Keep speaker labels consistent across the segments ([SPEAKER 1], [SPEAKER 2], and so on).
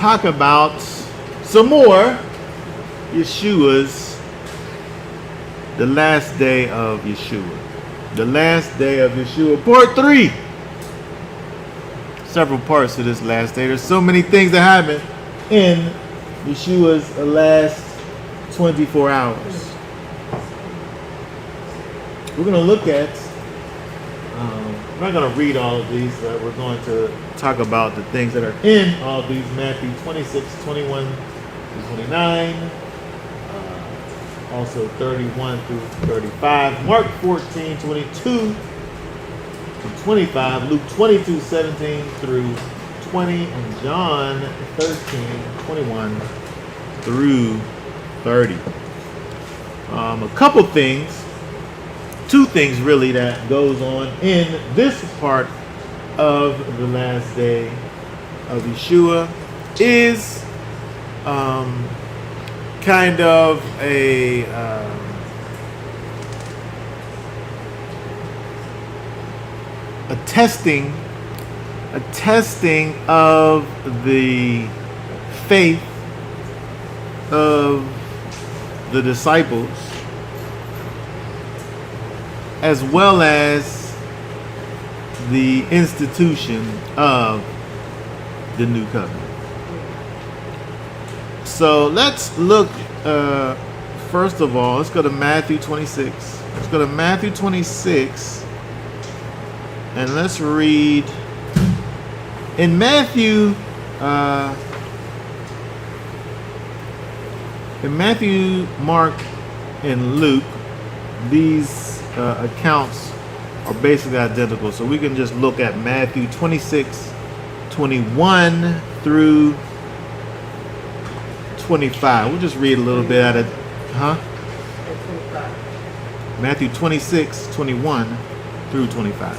[SPEAKER 1] talk about some more Yeshua's, the last day of Yeshua. The last day of Yeshua, part 3. Several parts to this last day. There's so many things that happen in Yeshua's last 24 hours. We're going to look at, we're not going to read all of these, but we're going to talk about the things that are in all of these. Matthew 26, 21 through 29. Also 31 through 35. Mark 14, 22 to 25. Luke 22, 17 through 20. And John 13, 21 through 30. A couple things. Two things really that goes on in this part of the last day of Yeshua is kind of a testing of the faith of the disciples, as well as the institution of the new covenant. So let's look, first of all, let's go to Matthew 26. Let's go to Matthew 26, and let's read in Matthew, Mark, and Luke. These accounts are basically identical, so we can just look at Matthew 26, 21 through 25. We'll just read a little bit out of, Matthew 26, 21 through 25.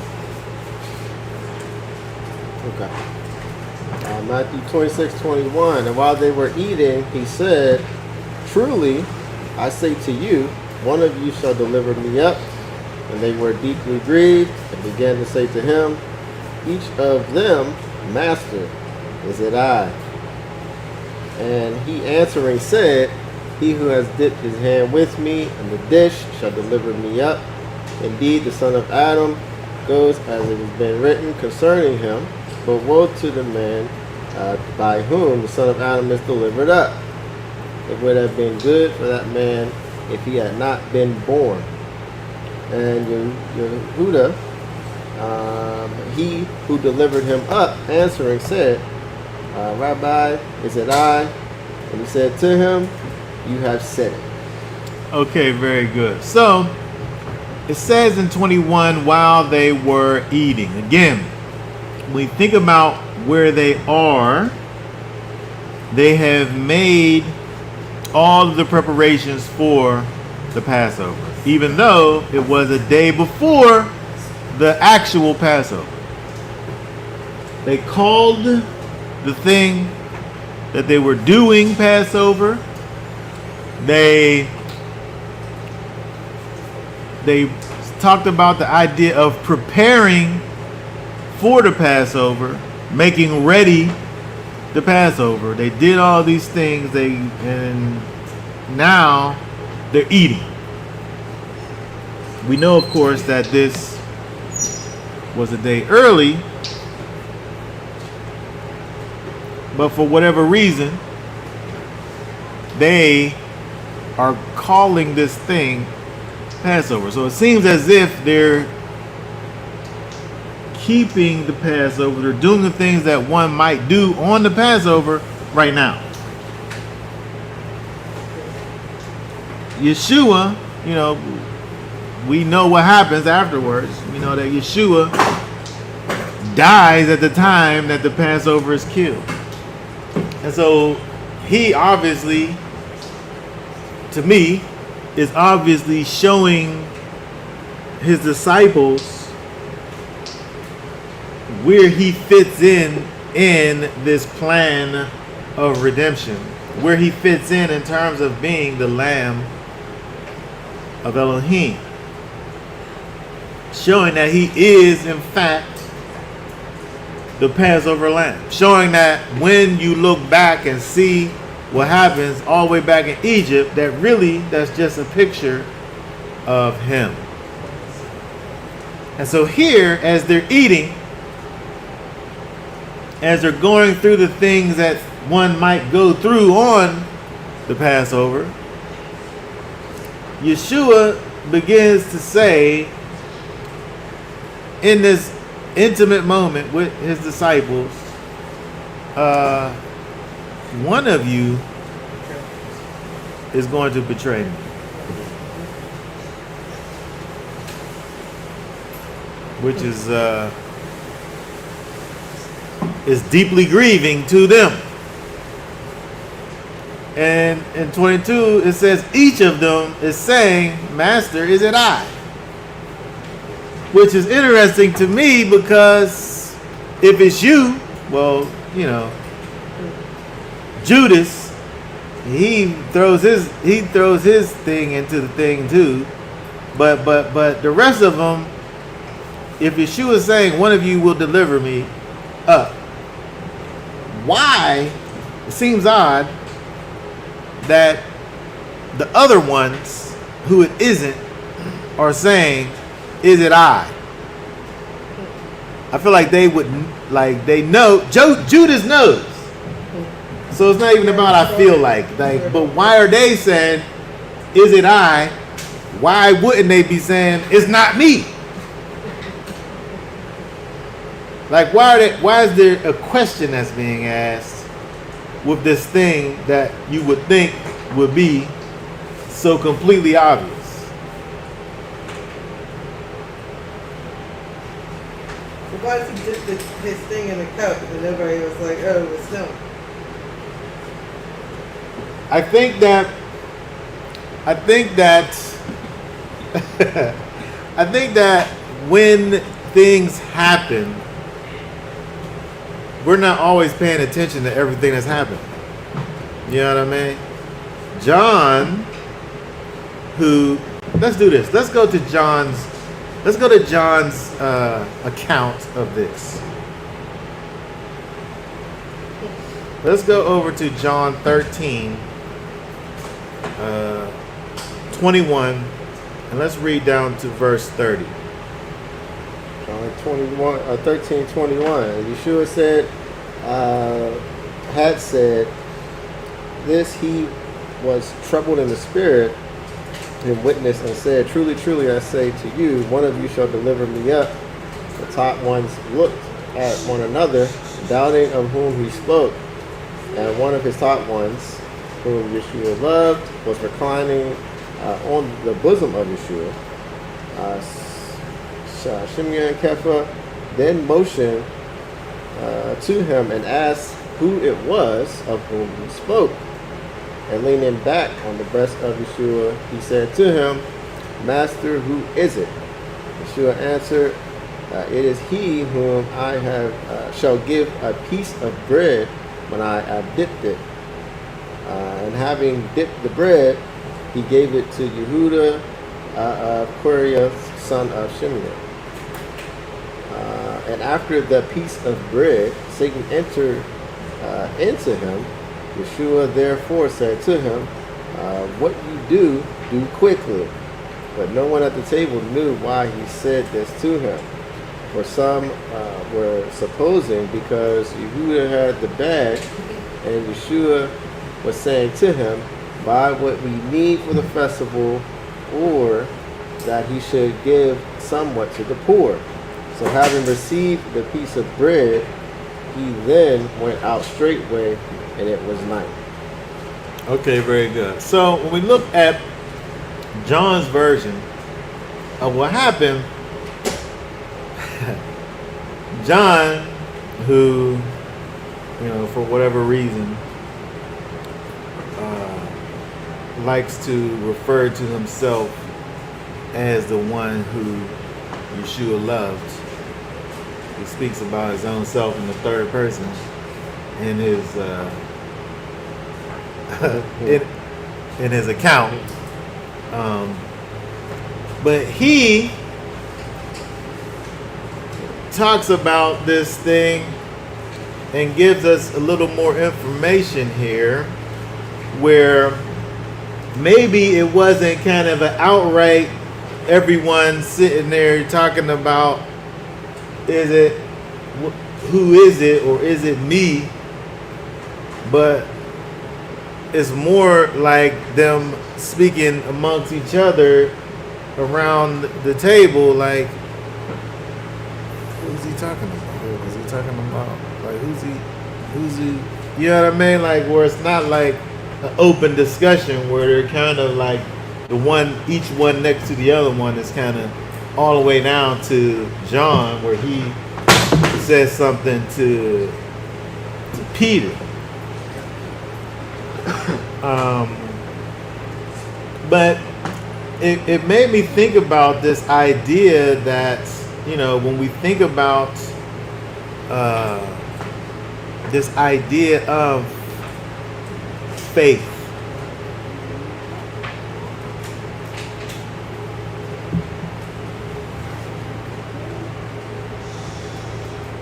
[SPEAKER 2] Okay. Matthew 26, 21. And while they were eating, he said, "Truly, I say to you, one of you shall deliver me up." And they were deeply grieved and began to say to him, each of them, "Master, is it I?" And he answering said, "He who has dipped his hand with me in the dish shall deliver me up. Indeed, the Son of Adam goes as it has been written concerning him. But woe to the man by whom the Son of Adam is delivered up. It would have been good for that man if he had not been born." And Yehuda, he who delivered him up, answering said, "Rabbi, is it I?" And he said to him, "You have said it."
[SPEAKER 1] Okay, very good. So it says in 21, while they were eating. Again, when we think about where they are, they have made all of the preparations for the Passover, even though it was a day before the actual Passover. They called the thing that they were doing Passover. They talked about the idea of preparing for the Passover, making ready the Passover. They did all these things, and now they're eating. We know, of course, that this was a day early, but for whatever reason, they are calling this thing Passover. So it seems as if they're keeping the Passover. They're doing the things that one might do on the Passover right now. Yeshua, we know what happens afterwards. We know that Yeshua dies at the time that the Passover is killed. And so he obviously, to me, is obviously showing his disciples where he fits in this plan of redemption, where he fits in terms of being the Lamb of Elohim, showing that he is in fact the Passover lamb, showing that when you look back and see what happens all the way back in Egypt, that really that's just a picture of him. And so here, as they're eating, as they're going through the things that one might go through on the Passover, Yeshua begins to say in this intimate moment with his disciples, one of you is going to betray me. Which is deeply grieving to them. And in 22, it says each of them is saying, Master, is it I? Which is interesting to me because if it's you, well, you know, Judas, he throws his thing into the thing too. But the rest of them, if Yeshua is saying one of you will deliver me up, why? It seems odd that the other ones who it isn't are saying, is it I? I feel like they would, like they know, Judas knows. So it's not even about I feel like, but why are they saying, is it I? Why wouldn't they be saying, it's not me? Like why is there a question that's being asked with this thing that you would think would be so completely obvious?
[SPEAKER 3] Why does he dip his thing in the cup and everybody was like, oh, it's him?
[SPEAKER 1] I think that I think that when things happen, we're not always paying attention to everything that's happening. You know what I mean? John, let's do this. Let's go to John's account of this. Let's go over to John 13, 21, and let's read down to verse 30.
[SPEAKER 2] John 13:21. Yeshua had said, this he was troubled in the spirit and witnessed and said, truly, truly, I say to you, one of you shall deliver me up. The top ones looked at one another, doubting of whom he spoke. And one of his top ones, whom Yeshua loved, was reclining on the bosom of Yeshua. Shimon Kepha then motioned to him and asked who it was of whom he spoke. And leaning back on the breast of Yeshua, he said to him, Master, who is it? Yeshua answered, it is he whom I shall give a piece of bread when I have dipped it. And having dipped the bread, he gave it to Yehuda of Quariah, son of Shimon. And after the piece of bread, Satan entered into him. Yeshua therefore said to him, what you do quickly. But no one at the table knew why he said this to him. For some were supposing because Yehuda had the bag, and Yeshua was saying to him, buy what we need for the festival, or that he should give somewhat to the poor. So having received the piece of bread, he then went out straightway, and it was night.
[SPEAKER 1] Okay, very good. So when we look at John's version of what happened, John, who, you know, for whatever reason, likes to refer to himself as the one who Yeshua loved. He speaks about his own self in the third person in his in his account. But he talks about this thing and gives us a little more information here where maybe it wasn't kind of an outright everyone sitting there talking about who is it or is it me, but it's more like them speaking amongst each other around the table, like, who's he talking about? Who is he talking about? Like, who's he, you know what I mean? Like, where it's not like an open discussion where they're kind of like each one next to the other one is kind of all the way down to John, where he says something to Peter. But it made me think about this idea that, you know, when we think about this idea of faith,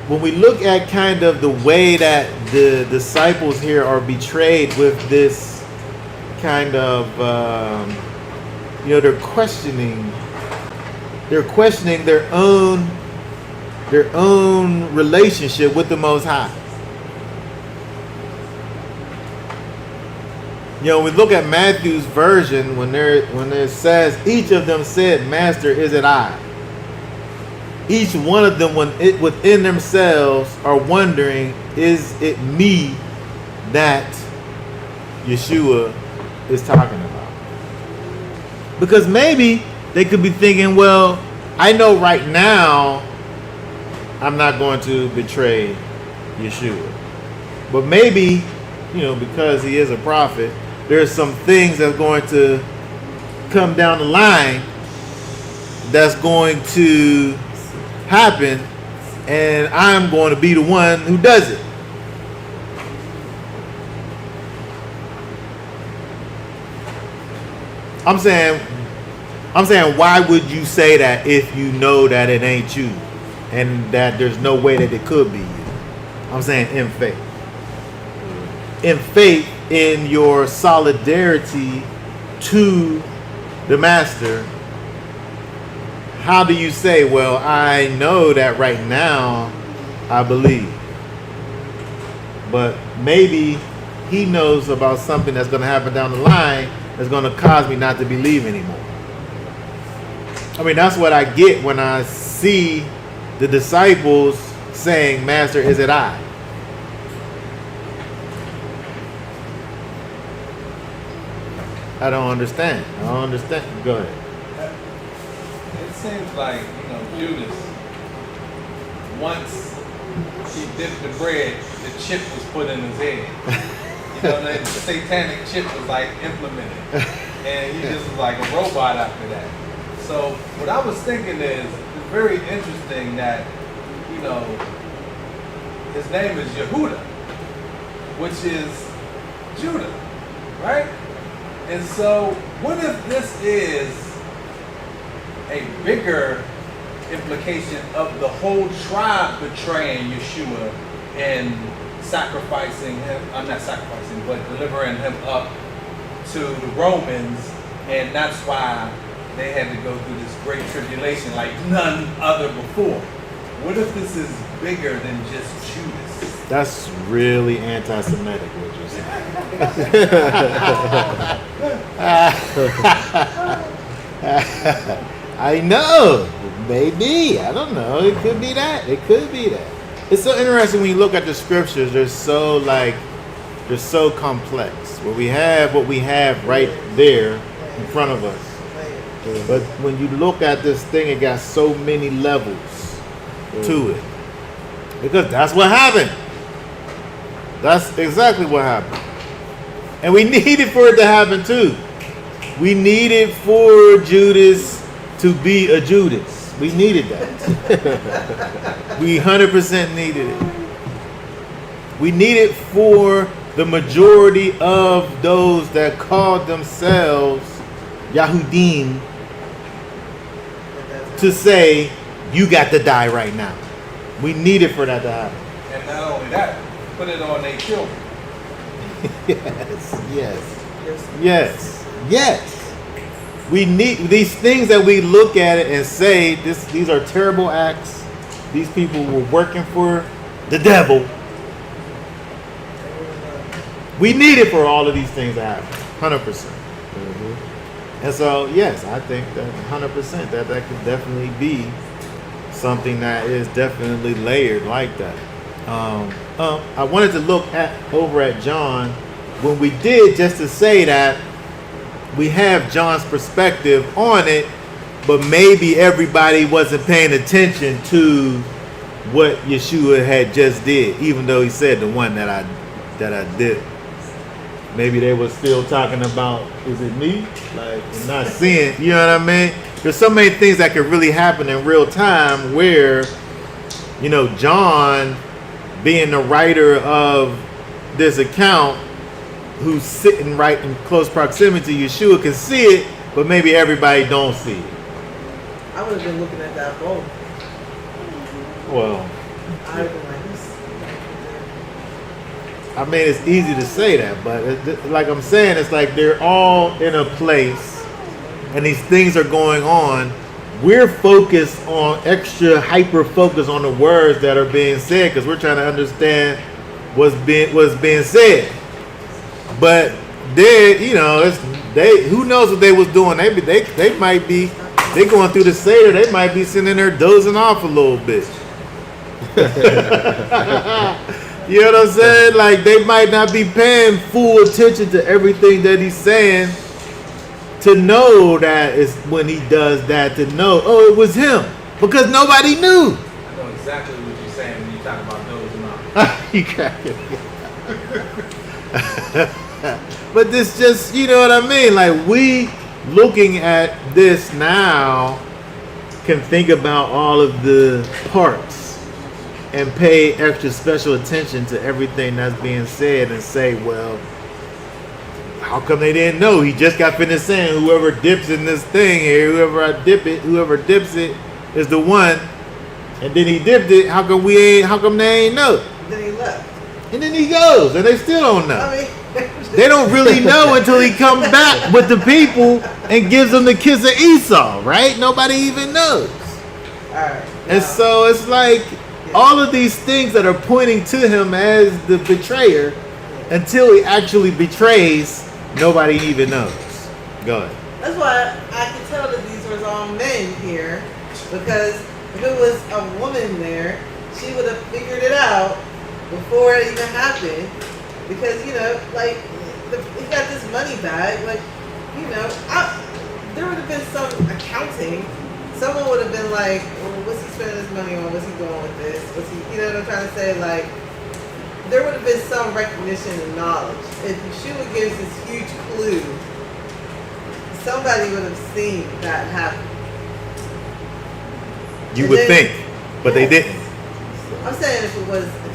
[SPEAKER 1] when we look at kind of the way that the disciples here are betrayed with this kind of, you know, they're questioning their own relationship with the Most High. You know, we look at Matthew's version when it says each of them said, "Master, is it I?" Each one of them, within themselves, are wondering, is it me that Yeshua is talking about? Because maybe they could be thinking, well, I know right now I'm not going to betray Yeshua. But maybe, you know, because he is a prophet, there's some things that's going to come down the line that's going to happen, and I'm going to be the one who does it. I'm saying, why would you say that if you know that it ain't you, and that there's no way that it could be you? I'm saying in faith. In faith, in your solidarity to the Master. How do you say, well, I know that right now I believe, but maybe he knows about something that's going to happen down the line that's going to cause me not to believe anymore? I mean, that's what I get when I see the disciples saying, "Master, is it I?" I don't understand. Go ahead.
[SPEAKER 4] It seems like, you know, Judas, once he dipped the bread, the chip was put in his head. You know, the satanic chip was like implemented. And he just was like a robot after that. So what I was thinking is, it's very interesting that, you know, his name is Yehuda, which is Judah, right? And so what if this is a bigger implication of the whole tribe betraying Yeshua and sacrificing him, I'm not sacrificing, but delivering him up to the Romans, and that's why they had to go through this great tribulation like none other before. What if this is bigger than just Judas?
[SPEAKER 1] That's really anti-Semitic, what you're saying. I know. Maybe. I don't know. It could be that. It's so interesting when you look at the scriptures. They're so complex. What we have right there in front of us. But when you look at this thing, it got so many levels to it. Because that's what happened. That's exactly what happened. And we needed for it to happen too. We needed for Judas to be a Judas. We needed that. We 100% needed it. We needed for the majority of those that called themselves Yahudim to say, you got to die right now. We needed for that to happen.
[SPEAKER 4] And not only that, put it on their children.
[SPEAKER 1] Yes. Yes. We need these things that we look at it and say these are terrible acts. These people were working for the devil. We need it for all of these things to happen. 100%. And so, yes, I think that 100% that could definitely be something that is definitely layered like that. I wanted to look over at John when we did, just to say that we have John's perspective on it, but maybe everybody wasn't paying attention to what Yeshua had just did, even though he said the one that I did. Maybe they were still talking about, is it me? Like, not seeing, you know what I mean? There's so many things that could really happen in real time where, you know, John, being the writer of this account, who's sitting right in close proximity to Yeshua, can see it, but maybe everybody don't see it.
[SPEAKER 3] I would have been looking at that both.
[SPEAKER 1] Well,
[SPEAKER 3] I would have been like, this.
[SPEAKER 1] I mean, it's easy to say that, but like I'm saying, it's like they're all in a place and these things are going on. We're focused on extra hyper focus on the words that are being said because we're trying to understand what's being said. But they, you know, who knows what they was doing? They might be going through the Seder. They might be sitting there dozing off a little bit. You know what I'm saying? Like, they might not be paying full attention to everything that he's saying to know that it's when he does that, to know, oh, it was him. Because nobody knew.
[SPEAKER 4] I know exactly what you're saying when you talk about those mouths.
[SPEAKER 1] But this just, you know what I mean? Like, we looking at this now can think about all of the parts and pay extra special attention to everything that's being said and say, well, how come they didn't know? He just got finished saying whoever dips in this thing here, whoever dips it is the one. And then he dipped it. How come they ain't know?
[SPEAKER 3] Then he left.
[SPEAKER 1] And then he goes, and they still don't know.
[SPEAKER 3] I mean,
[SPEAKER 1] They don't really know until he comes back with the people and gives them the kiss of Esau, right? Nobody even knows.
[SPEAKER 3] alright.
[SPEAKER 1] And so it's like all of these things that are pointing to him as the betrayer, until he actually betrays, nobody even knows. Go ahead.
[SPEAKER 3] That's why I could tell that these were all men here, because if it was a woman there, she would have figured it out before it even happened. Because, you know, like, he got this money back, like, you know, there would have been some accounting. Someone would have been like, well, what's he spending his money on? What's he doing with this? You know what I'm trying to say? Like, there would have been some recognition and knowledge. If Yeshua gives this huge clue, somebody would have seen that happen.
[SPEAKER 1] You
[SPEAKER 3] And
[SPEAKER 1] would
[SPEAKER 3] then-
[SPEAKER 1] think, but they didn't.
[SPEAKER 3] I'm saying if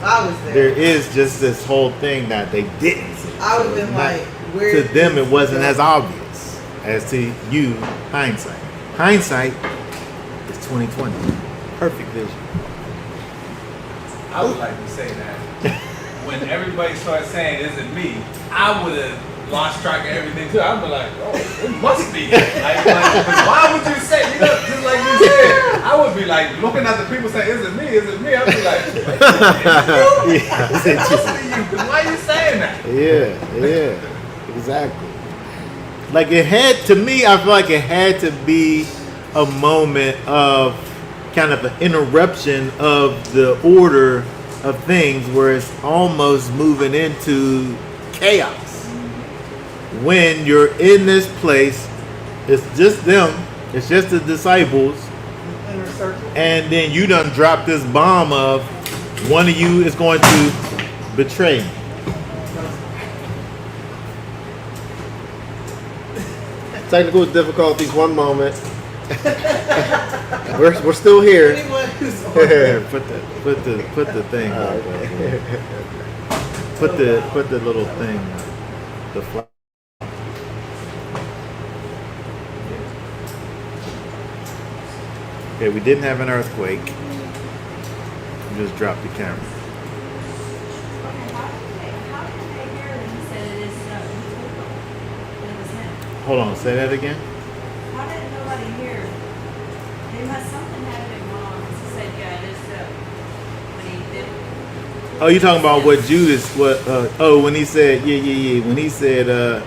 [SPEAKER 3] I was
[SPEAKER 1] There
[SPEAKER 3] there,
[SPEAKER 1] is just this whole thing that they didn't see.
[SPEAKER 3] I would have
[SPEAKER 1] So
[SPEAKER 3] been
[SPEAKER 1] not-
[SPEAKER 3] like, where
[SPEAKER 1] to
[SPEAKER 3] did
[SPEAKER 1] them
[SPEAKER 3] this
[SPEAKER 1] it wasn't
[SPEAKER 3] go?
[SPEAKER 1] as obvious as to you, hindsight. Hindsight is 2020. Perfect vision.
[SPEAKER 4] I would like to say that when everybody started saying, "Is it me?" I would have lost track of everything too. I'd be like, "Oh, it must be." Like, why would you say? You know, just like you said, I would be like looking at the people saying, "Is it me? Is it me?" I'd be like, "Is it you? It must be you." 'Cause why are you saying that?
[SPEAKER 1] Yeah, exactly. Like, it had, to me, I feel like it had to be a moment of kind of an interruption of the order of things where it's almost moving into chaos. When you're in this place, it's just them, it's just the disciples,
[SPEAKER 3] Inner circle.
[SPEAKER 1] and then you done dropped this bomb of one of you is going to betray me.
[SPEAKER 2] Technical difficulties, one moment. we're still here.
[SPEAKER 3] Anyone who's on
[SPEAKER 1] Here, put the thing. Put the little thing. The flag. Okay, we didn't have an earthquake. We just dropped the camera. Hold on, say that again.
[SPEAKER 5] Why didn't nobody hear? They must something had been wrong. She said, yeah, it is so. When he did.
[SPEAKER 1] Oh, you talking about what Judas? What? When he said, yeah. When he said,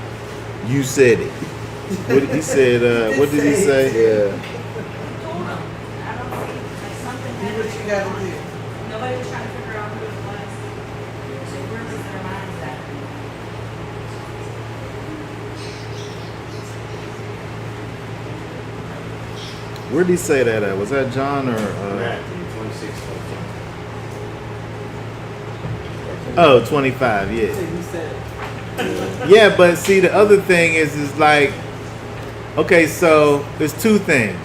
[SPEAKER 1] you said it. What he said? What did he say?
[SPEAKER 2] Yeah.
[SPEAKER 5] Told him. I don't see. Like something
[SPEAKER 3] Do
[SPEAKER 5] had
[SPEAKER 3] what
[SPEAKER 5] been
[SPEAKER 3] you gotta
[SPEAKER 5] wrong.
[SPEAKER 3] do.
[SPEAKER 5] Nobody was trying to figure out who it was. So where was their minds at?
[SPEAKER 1] Where did he say that at? Was that John or?
[SPEAKER 2] Matthew 26,
[SPEAKER 1] 25. Yeah.
[SPEAKER 3] So you said,
[SPEAKER 1] Yeah, but see, the other thing is like, okay, so there's two things.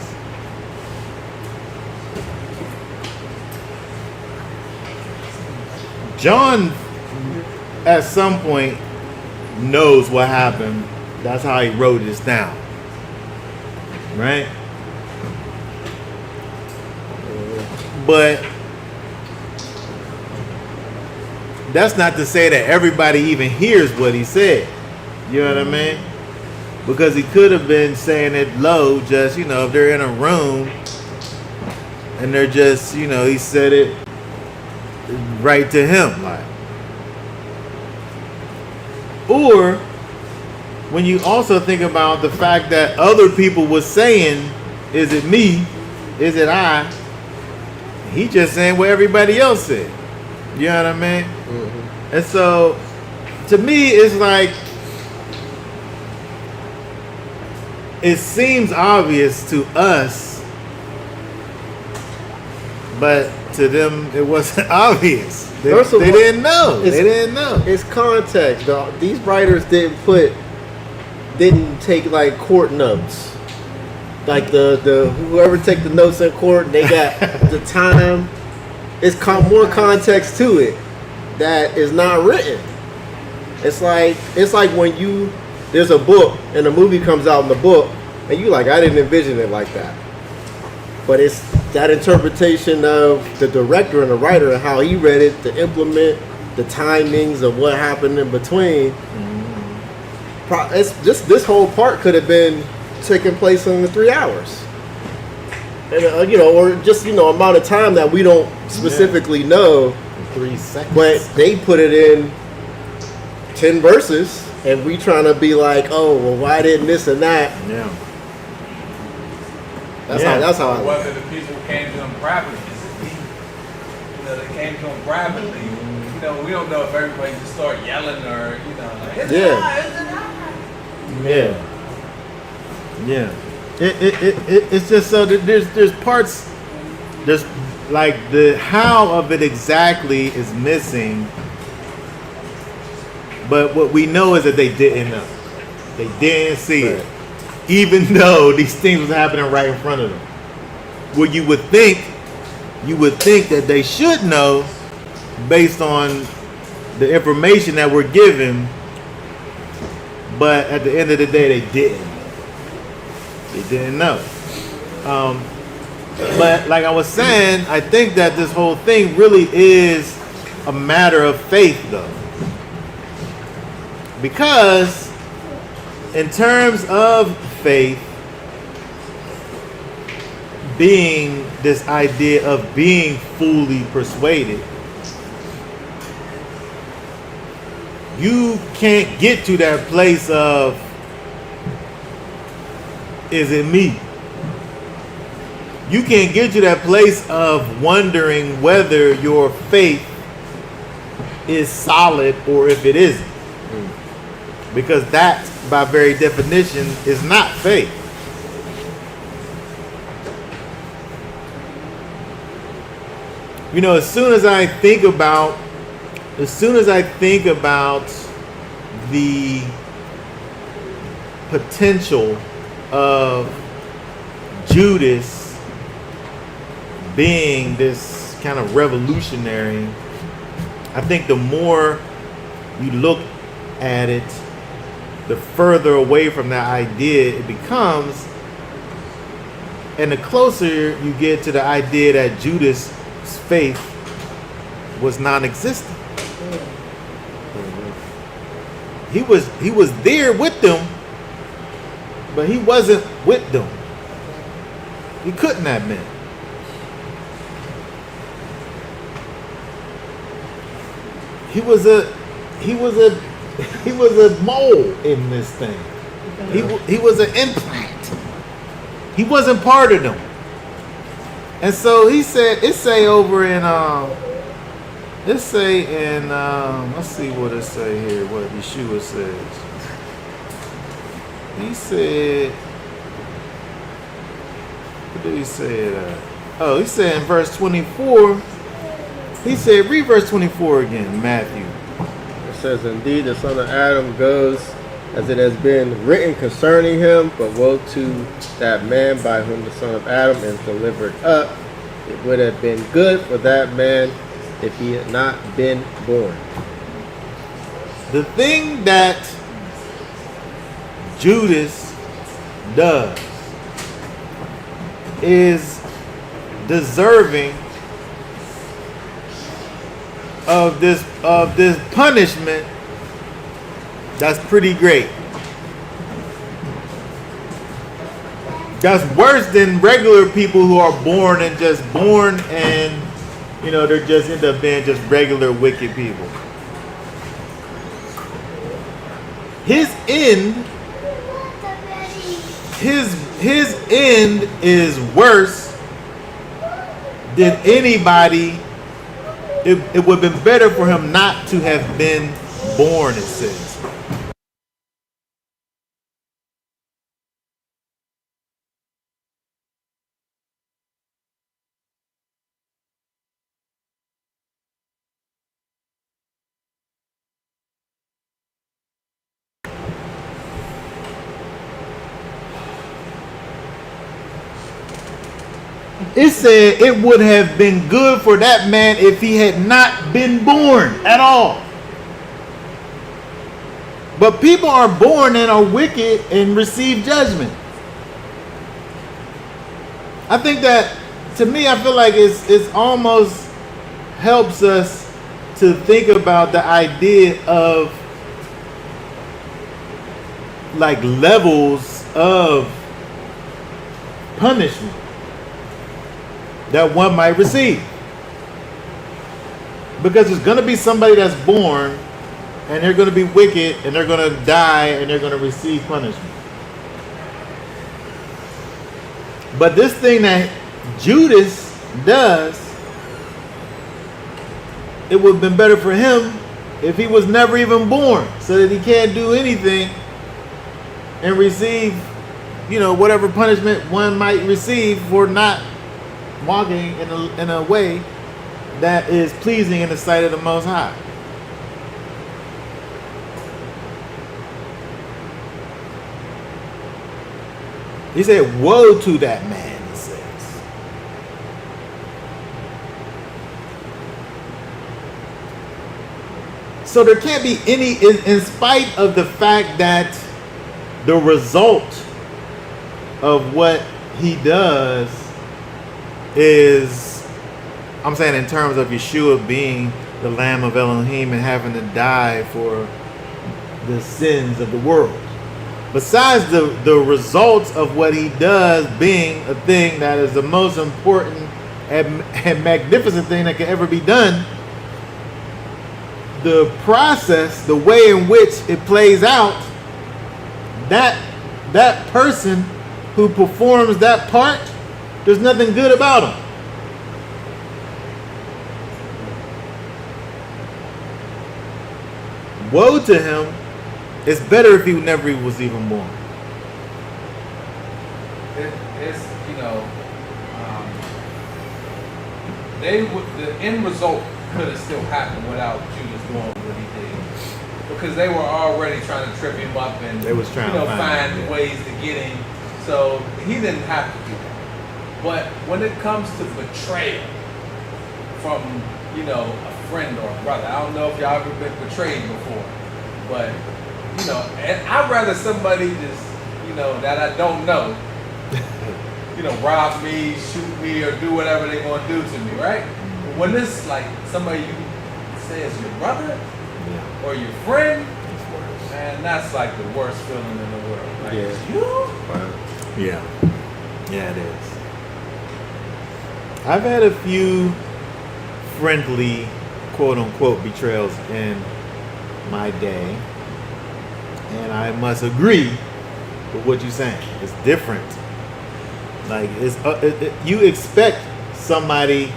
[SPEAKER 1] John, at some point, knows what happened. That's how he wrote this down. Right? But that's not to say that everybody even hears what he said. You know what I mean? Because he could have been saying it low, just, you know, if they're in a room and they're just, you know, he said it right to him, like. Or when you also think about the fact that other people were saying, is it me? Is it I? He just saying what everybody else said. You know what I mean?
[SPEAKER 2] Mm-hmm.
[SPEAKER 1] And so, to me, it's like, it seems obvious to us, but to them, it wasn't obvious. They
[SPEAKER 2] First of all,
[SPEAKER 1] didn't know. They
[SPEAKER 2] it's-
[SPEAKER 1] didn't know.
[SPEAKER 2] It's context, dog. These writers didn't take like court notes. Like the whoever take the notes in court, they got the time. It's more context to it that is not written. It's like when there's a book and a movie comes out in the book and you like, I didn't envision it like that. But it's that interpretation of the director and the writer and how he read it to implement the timings of what happened in between. It's just this whole part could have been taking place in the 3 hours, and or just amount of time that we don't specifically know.
[SPEAKER 1] 3 seconds.
[SPEAKER 2] But they put it in 10 verses, and we trying to be like, oh, well, why didn't this and that?
[SPEAKER 1] Yeah.
[SPEAKER 2] That's how. I
[SPEAKER 4] Whether the people came to him privately, they came to him privately. We don't know if everybody just started yelling or like, it's
[SPEAKER 2] Yeah.
[SPEAKER 4] not, it's not.
[SPEAKER 2] Yeah.
[SPEAKER 1] Yeah. It's just so that there's parts, there's like the how of it exactly is missing. But what we know is that they didn't know. They didn't see it. Even though these things was happening right in front of them. Well, you would think that they should know based on the information that we're given, but at the end of the day, they didn't. They didn't know. But like I was saying, I think that this whole thing really is a matter of faith, though. Because in terms of faith being this idea of being fully persuaded, you can't get to that place of, is it me? You can't get to that place of wondering whether your faith is solid or if it isn't. Because that, by very definition, is not faith. As soon as I think about the potential of Judas being this kind of revolutionary, I think the more you look at it, the further away from that idea it becomes, and the closer you get to the idea that Judas' faith was non-existent. He was there with them, but he wasn't with them. He couldn't have been. He was a mole in this thing. He was an implant. He wasn't part of them. And so he said, let's see what it say here, what Yeshua says. He said, what did he say? He said in verse 24, he said, read verse 24 again, Matthew.
[SPEAKER 2] It says, indeed, the son of Adam goes as it has been written concerning him, but woe to that man by whom the son of Adam is delivered up. It would have been good for that man if he had not been born.
[SPEAKER 1] The thing that Judas does is deserving of this punishment that's pretty great. That's worse than regular people who are born and they're just end up being just regular wicked people. His end is worse than anybody. It would have been better for him not to have been born, it says. It said it would have been good for that man if he had not been born at all. But people are born and are wicked and receive judgment. I think that, to me, I feel like it's almost helps us to think about the idea of like levels of punishment that one might receive. Because there's going to be somebody that's born and they're going to be wicked and they're going to die and they're going to receive punishment. But this thing that Judas does, it would have been better for him if he was never even born, so that he can't do anything and receive, whatever punishment one might receive for not walking in a way that is pleasing in the sight of the Most High. He said, woe to that man, he says. So there can't be any, in spite of the fact that the result of what he does is, I'm saying in terms of Yeshua being the Lamb of Elohim and having to die for the sins of the world. Besides the results of what he does being a thing that is the most important and magnificent thing that could ever be done, the process, the way in which it plays out, that person who performs that part, there's nothing good about him. Woe to him. It's better if he never was even born.
[SPEAKER 4] The end result could have still happened without Judas doing what he did, because they were already trying to trip him up and
[SPEAKER 1] they was trying to
[SPEAKER 4] find ways to get him. So he didn't have to do that. But when it comes to betrayal from a friend or a brother, I don't know if y'all ever been betrayed before, but and I'd rather somebody just, that I don't know, rob me, shoot me, or do whatever they're going to do to me, right? But when it's like somebody you say is your brother or your friend, Man, that's like the worst feeling in the world. Like,
[SPEAKER 2] Yeah.
[SPEAKER 4] you?
[SPEAKER 2] Wow.
[SPEAKER 1] Yeah. Yeah, it is. I've had a few friendly, quote unquote, betrayals in my day. And I must agree with what you're saying. It's different. Like, you expect somebody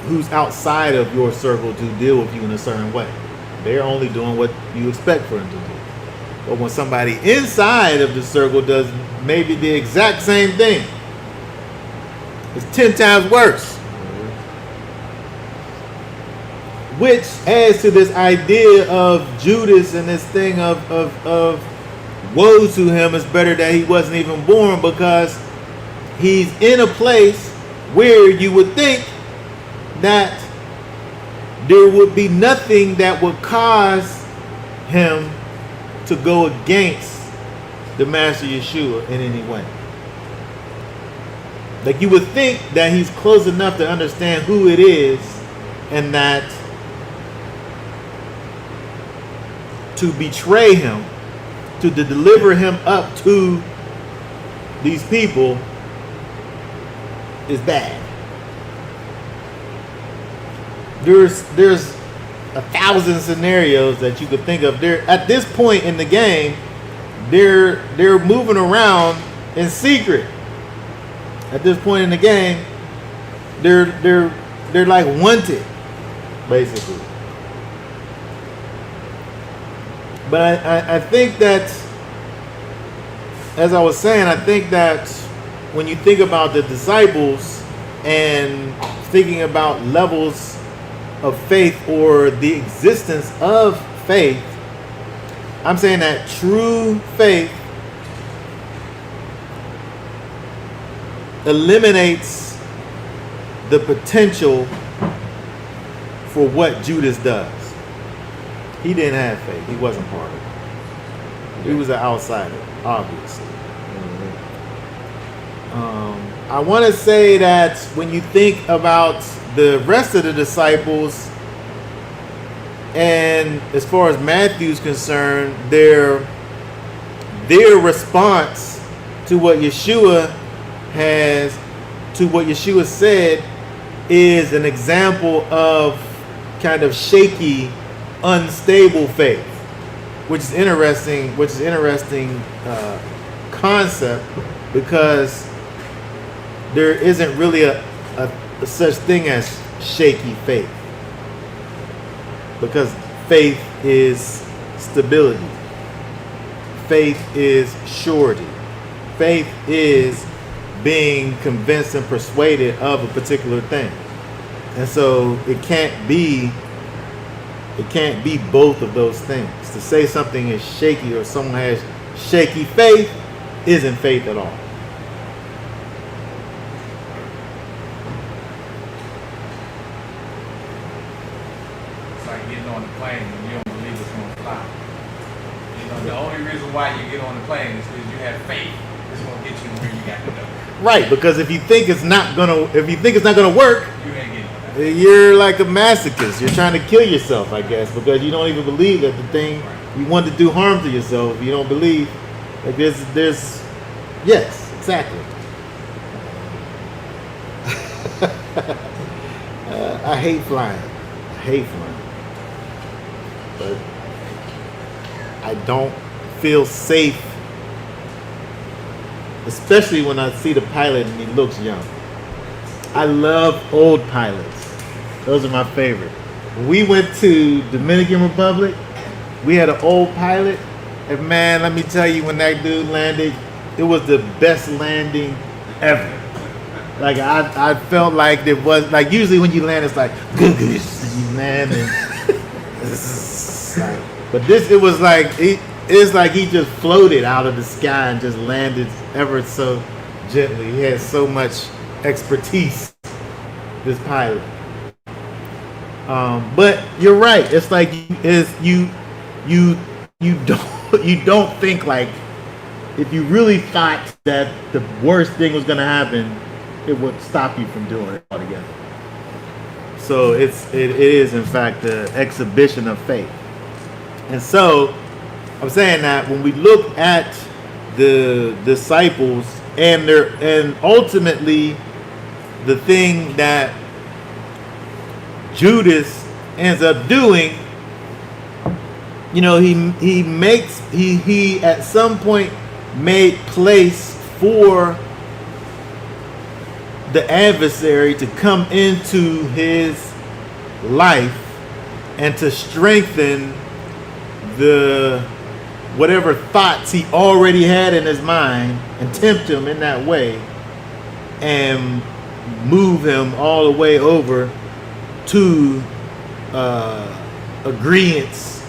[SPEAKER 1] who's outside of your circle to deal with you in a certain way. They're only doing what you expect for them to do. But when somebody inside of the circle does maybe the exact same thing, it's 10 times worse. Which adds to this idea of Judas and this thing of woe to him. It's better that he wasn't even born, because he's in a place where you would think that there would be nothing that would cause him to go against the Master Yeshua in any way. Like, you would think that he's close enough to understand who it is, and that to betray him, to deliver him up to these people is bad. There's 1,000 scenarios that you could think of. There at this point in the game, they're moving around in secret. At this point in the game, they're like wanted, basically. But I think that, as I was saying, I think that when you think about the disciples and thinking about levels of faith or the existence of faith, I'm saying that true faith eliminates the potential for what Judas does. He didn't have faith. He wasn't part of it. He was an outsider, obviously. I want to say that when you think about the rest of the disciples, and as far as Matthew's concerned, their response to what Yeshua said is an example of kind of shaky, unstable faith, which is interesting concept, because there isn't really a such thing as shaky faith, because faith is stability, faith is surety, faith is being convinced and persuaded of a particular thing. And so it can't be both of those things. To say something is shaky or someone has shaky faith isn't faith at all.
[SPEAKER 4] It's like getting on the plane and you don't believe it's going to fly. You know, the only reason why you get on the plane is because you have faith it's going to get you where you got to go.
[SPEAKER 1] Right, because if you think it's not gonna work,
[SPEAKER 4] You ain't getting it.
[SPEAKER 1] you're like a masochist. You're trying to kill yourself, I guess, because you don't even believe that the thing you want to do harm to yourself. You don't believe like there's yes, exactly. I hate flying. But I don't feel safe, especially when I see the pilot and he looks young. I love old pilots. Those are my favorite. When we went to Dominican Republic, we had an old pilot, and man, let me tell you, when that dude landed, it was the best landing ever. Like I felt like it was like, usually when you land, it's like you land, and but this, it was like it's like he just floated out of the sky and just landed ever so gently. He had so much expertise, this pilot. But you're right. It's like you don't think, like, if you really thought that the worst thing was gonna happen, it would stop you from doing it altogether. So it is in fact the exhibition of faith. And so I'm saying that when we look at the disciples and ultimately the thing that Judas ends up doing, you know, he at some point made place for the adversary to come into his life and to strengthen the whatever thoughts he already had in his mind and tempt him in that way and move him all the way over to agreeance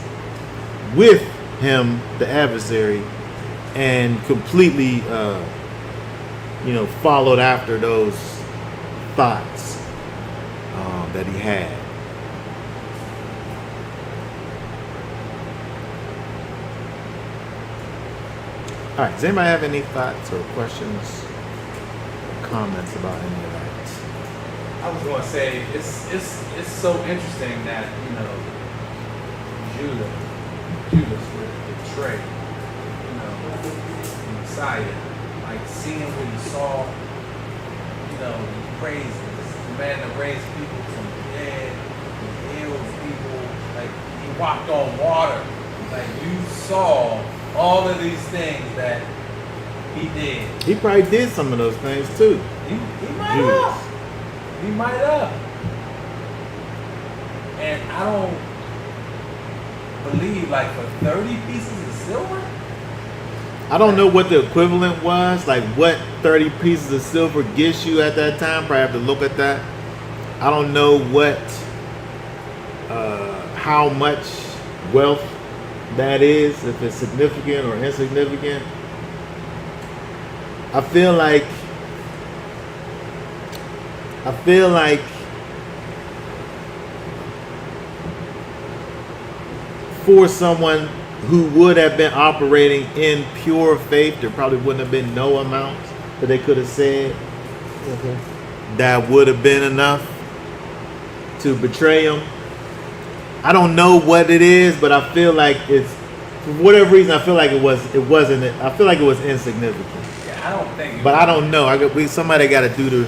[SPEAKER 1] with him, the adversary, and completely followed after those thoughts that he had. All right, does anybody have any thoughts or questions or comments about any of that?
[SPEAKER 4] I was going to say it's so interesting that Judas would betray the Messiah, like seeing what he saw, he praises the man that raised people from the dead, he healed people, like he walked on water, like you saw all of these things that he did.
[SPEAKER 1] He probably did some of those things too.
[SPEAKER 4] He might have. He might have. And I don't believe, like, for 30 pieces of silver?
[SPEAKER 1] I don't know what the equivalent was, like what 30 pieces of silver gets you at that time. Probably have to look at that. I don't know how much wealth that is, if it's significant or insignificant. I feel like for someone who would have been operating in pure faith, there probably wouldn't have been no amount that they could have said that would have been enough to betray him. I don't know what it is, but I feel like it's, for whatever reason, I feel like it wasn't. I feel like it was insignificant.
[SPEAKER 4] Yeah, I don't think.
[SPEAKER 1] But I don't know. Somebody got to do the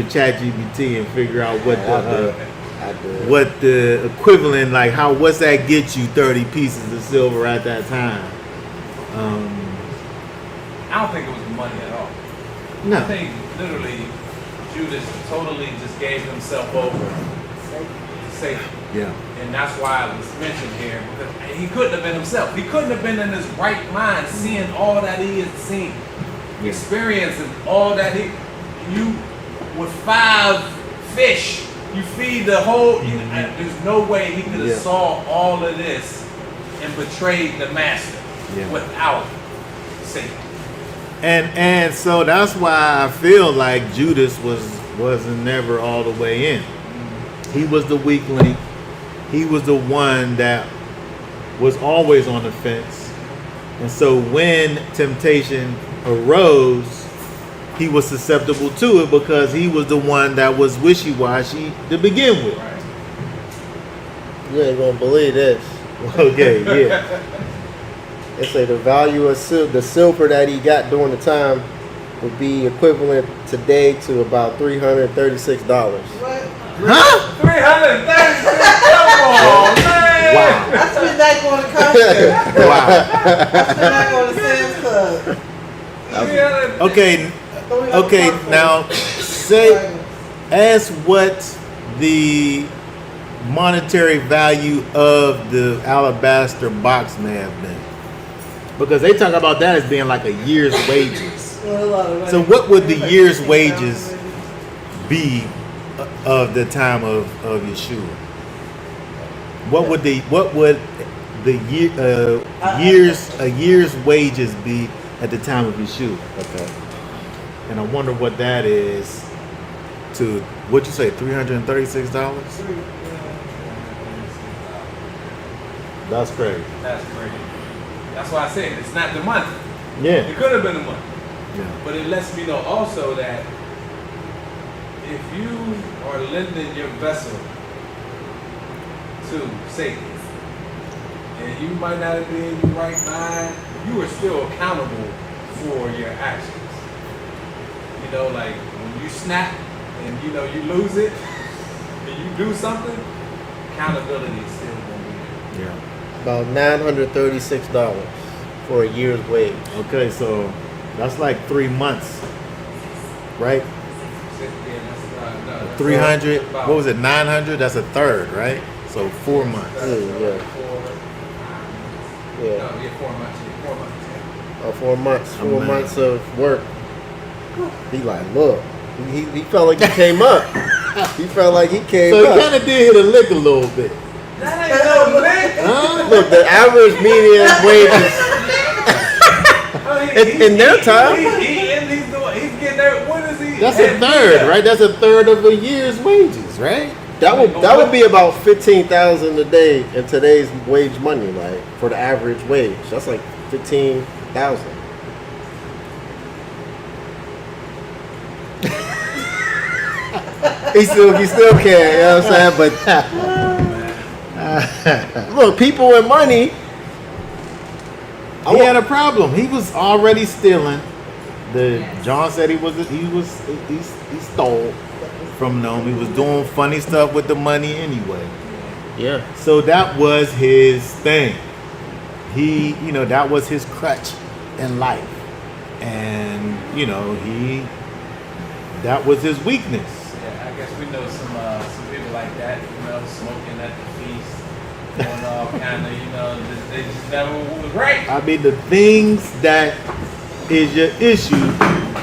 [SPEAKER 1] ChatGPT and figure out what the equivalent, like what's that get you 30 pieces of silver at that time.
[SPEAKER 4] I don't think it was money at all.
[SPEAKER 1] No.
[SPEAKER 4] I think literally Judas totally just gave himself over to Satan.
[SPEAKER 1] Yeah.
[SPEAKER 4] And that's why it was mentioned here, because he couldn't have been himself. He couldn't have been in his right mind, seeing all that he had seen, experiencing all that you with 5 fish, you feed the whole. There's no way he could have saw all of this and betrayed the master without Satan.
[SPEAKER 1] And so that's why I feel like Judas wasn't never all the way in. He was the weak link. He was the one that was always on the fence. And so when temptation arose, he was susceptible to it because he was the one that was wishy-washy to begin with.
[SPEAKER 4] Right.
[SPEAKER 2] You ain't gonna believe this.
[SPEAKER 1] Okay, yeah.
[SPEAKER 2] They say the value of the silver that he got during the time would be equivalent today to about $336.
[SPEAKER 3] What?
[SPEAKER 1] Huh?
[SPEAKER 4] 336. Come on, man.
[SPEAKER 1] Wow.
[SPEAKER 3] I spent that going to Costco.
[SPEAKER 1] Wow.
[SPEAKER 3] I spent that going to Sam's Club.
[SPEAKER 4] 300.
[SPEAKER 1] Okay, now say ask what the monetary value of the alabaster box may have been. Because they talk about that as being like a year's wages. So what would the year's wages be of the time of Yeshua? What would the year's wages be at the time of Yeshua? Okay. And I wonder what that is to, what'd you say, $336? That's crazy.
[SPEAKER 4] That's crazy. That's why I said it's not the money.
[SPEAKER 1] Yeah.
[SPEAKER 4] It could have been the money.
[SPEAKER 1] Yeah.
[SPEAKER 4] But it lets me know also that if you are lending your vessel to Satan, and you might not have been in your right mind, you are still accountable for your actions. You know, like when you snap and you know you lose it, and you do something, accountability is still gonna be there.
[SPEAKER 1] Yeah.
[SPEAKER 2] About $936 for a year's wage.
[SPEAKER 1] Okay, so that's like 3 months, right?
[SPEAKER 4] That's
[SPEAKER 1] 300.
[SPEAKER 4] about-
[SPEAKER 1] What was it? 900. That's a third, right? So 4 months.
[SPEAKER 2] Yeah.
[SPEAKER 4] Yeah.
[SPEAKER 2] Yeah.
[SPEAKER 4] No, yeah, 4 months. Yeah, 4 months. Yeah.
[SPEAKER 2] 4 months.
[SPEAKER 1] Oh,
[SPEAKER 2] 4
[SPEAKER 1] man.
[SPEAKER 2] months of work. He like, look. He felt like he came up. He felt like he came
[SPEAKER 1] So he
[SPEAKER 2] up.
[SPEAKER 1] kind of did hit a lick a little bit.
[SPEAKER 4] That ain't no lick.
[SPEAKER 1] Huh?
[SPEAKER 2] Look, the average median wages in their time.
[SPEAKER 4] He's getting there. What is he?
[SPEAKER 1] That's a third, right? That's a third of a year's wages, right?
[SPEAKER 2] That would be about 15,000 a day in today's wage money, like for the average wage. That's like 15,000. he still can, you know what I'm saying? But look, people with money.
[SPEAKER 1] He had a problem. He was already stealing. John said he stole from them. He was doing funny stuff with the money anyway.
[SPEAKER 2] Yeah.
[SPEAKER 1] So that was his thing. That was his crutch in life. And, that was his weakness.
[SPEAKER 4] Yeah, I guess we know some people like that. Smoking at the feast, doing all kind of, they just never was right.
[SPEAKER 1] I mean, the things that is your issue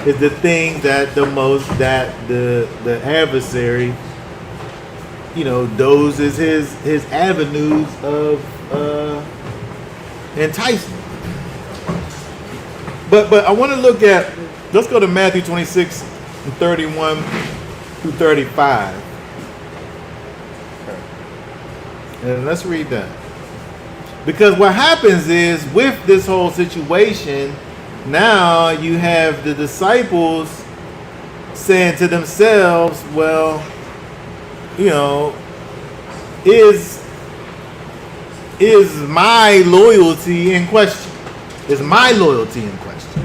[SPEAKER 1] is the thing that the adversary, those is his avenues of enticement. But I want to let's go to Matthew 26 and 31 through 35. And let's read that. Because what happens is with this whole situation, now you have the disciples saying to themselves, well, is my loyalty in question? Is my loyalty in question?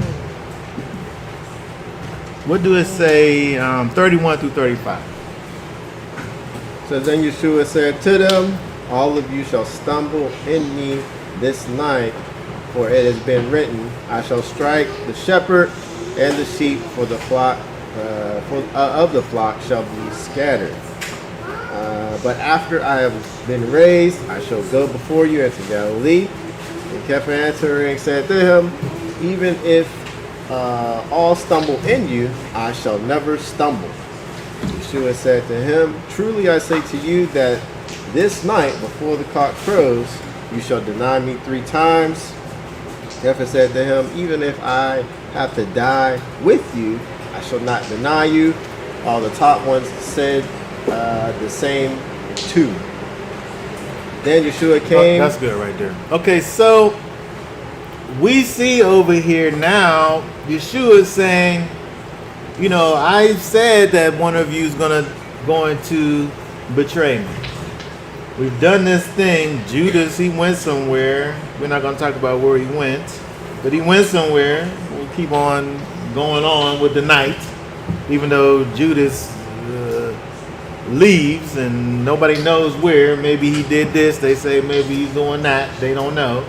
[SPEAKER 1] What do it say, 31 through 35?
[SPEAKER 2] So then Yeshua said to them, all of you shall stumble in me this night, for it has been written, I shall strike the shepherd, and the sheep for the flock of the flock shall be scattered. But after I have been raised, I shall go before you into Galilee. And kept answering, said to him, even if all stumble in you, I shall never stumble. Yeshua said to him, truly I say to you that this night before the cock crows, you shall deny me 3 times. Kepha said to him, even if I have to die with you, I shall not deny you. All the top ones said the same too. Then Yeshua came.
[SPEAKER 1] That's good right there. Okay, so we see over here now, Yeshua is saying, I said that one of you is going to betray me. We've done this thing. Judas, he went somewhere. We're not going to talk about where he went, but he went somewhere. We'll keep on going on with the night, even though Judas leaves and nobody knows where. Maybe he did this. They say maybe he's doing that. They don't know.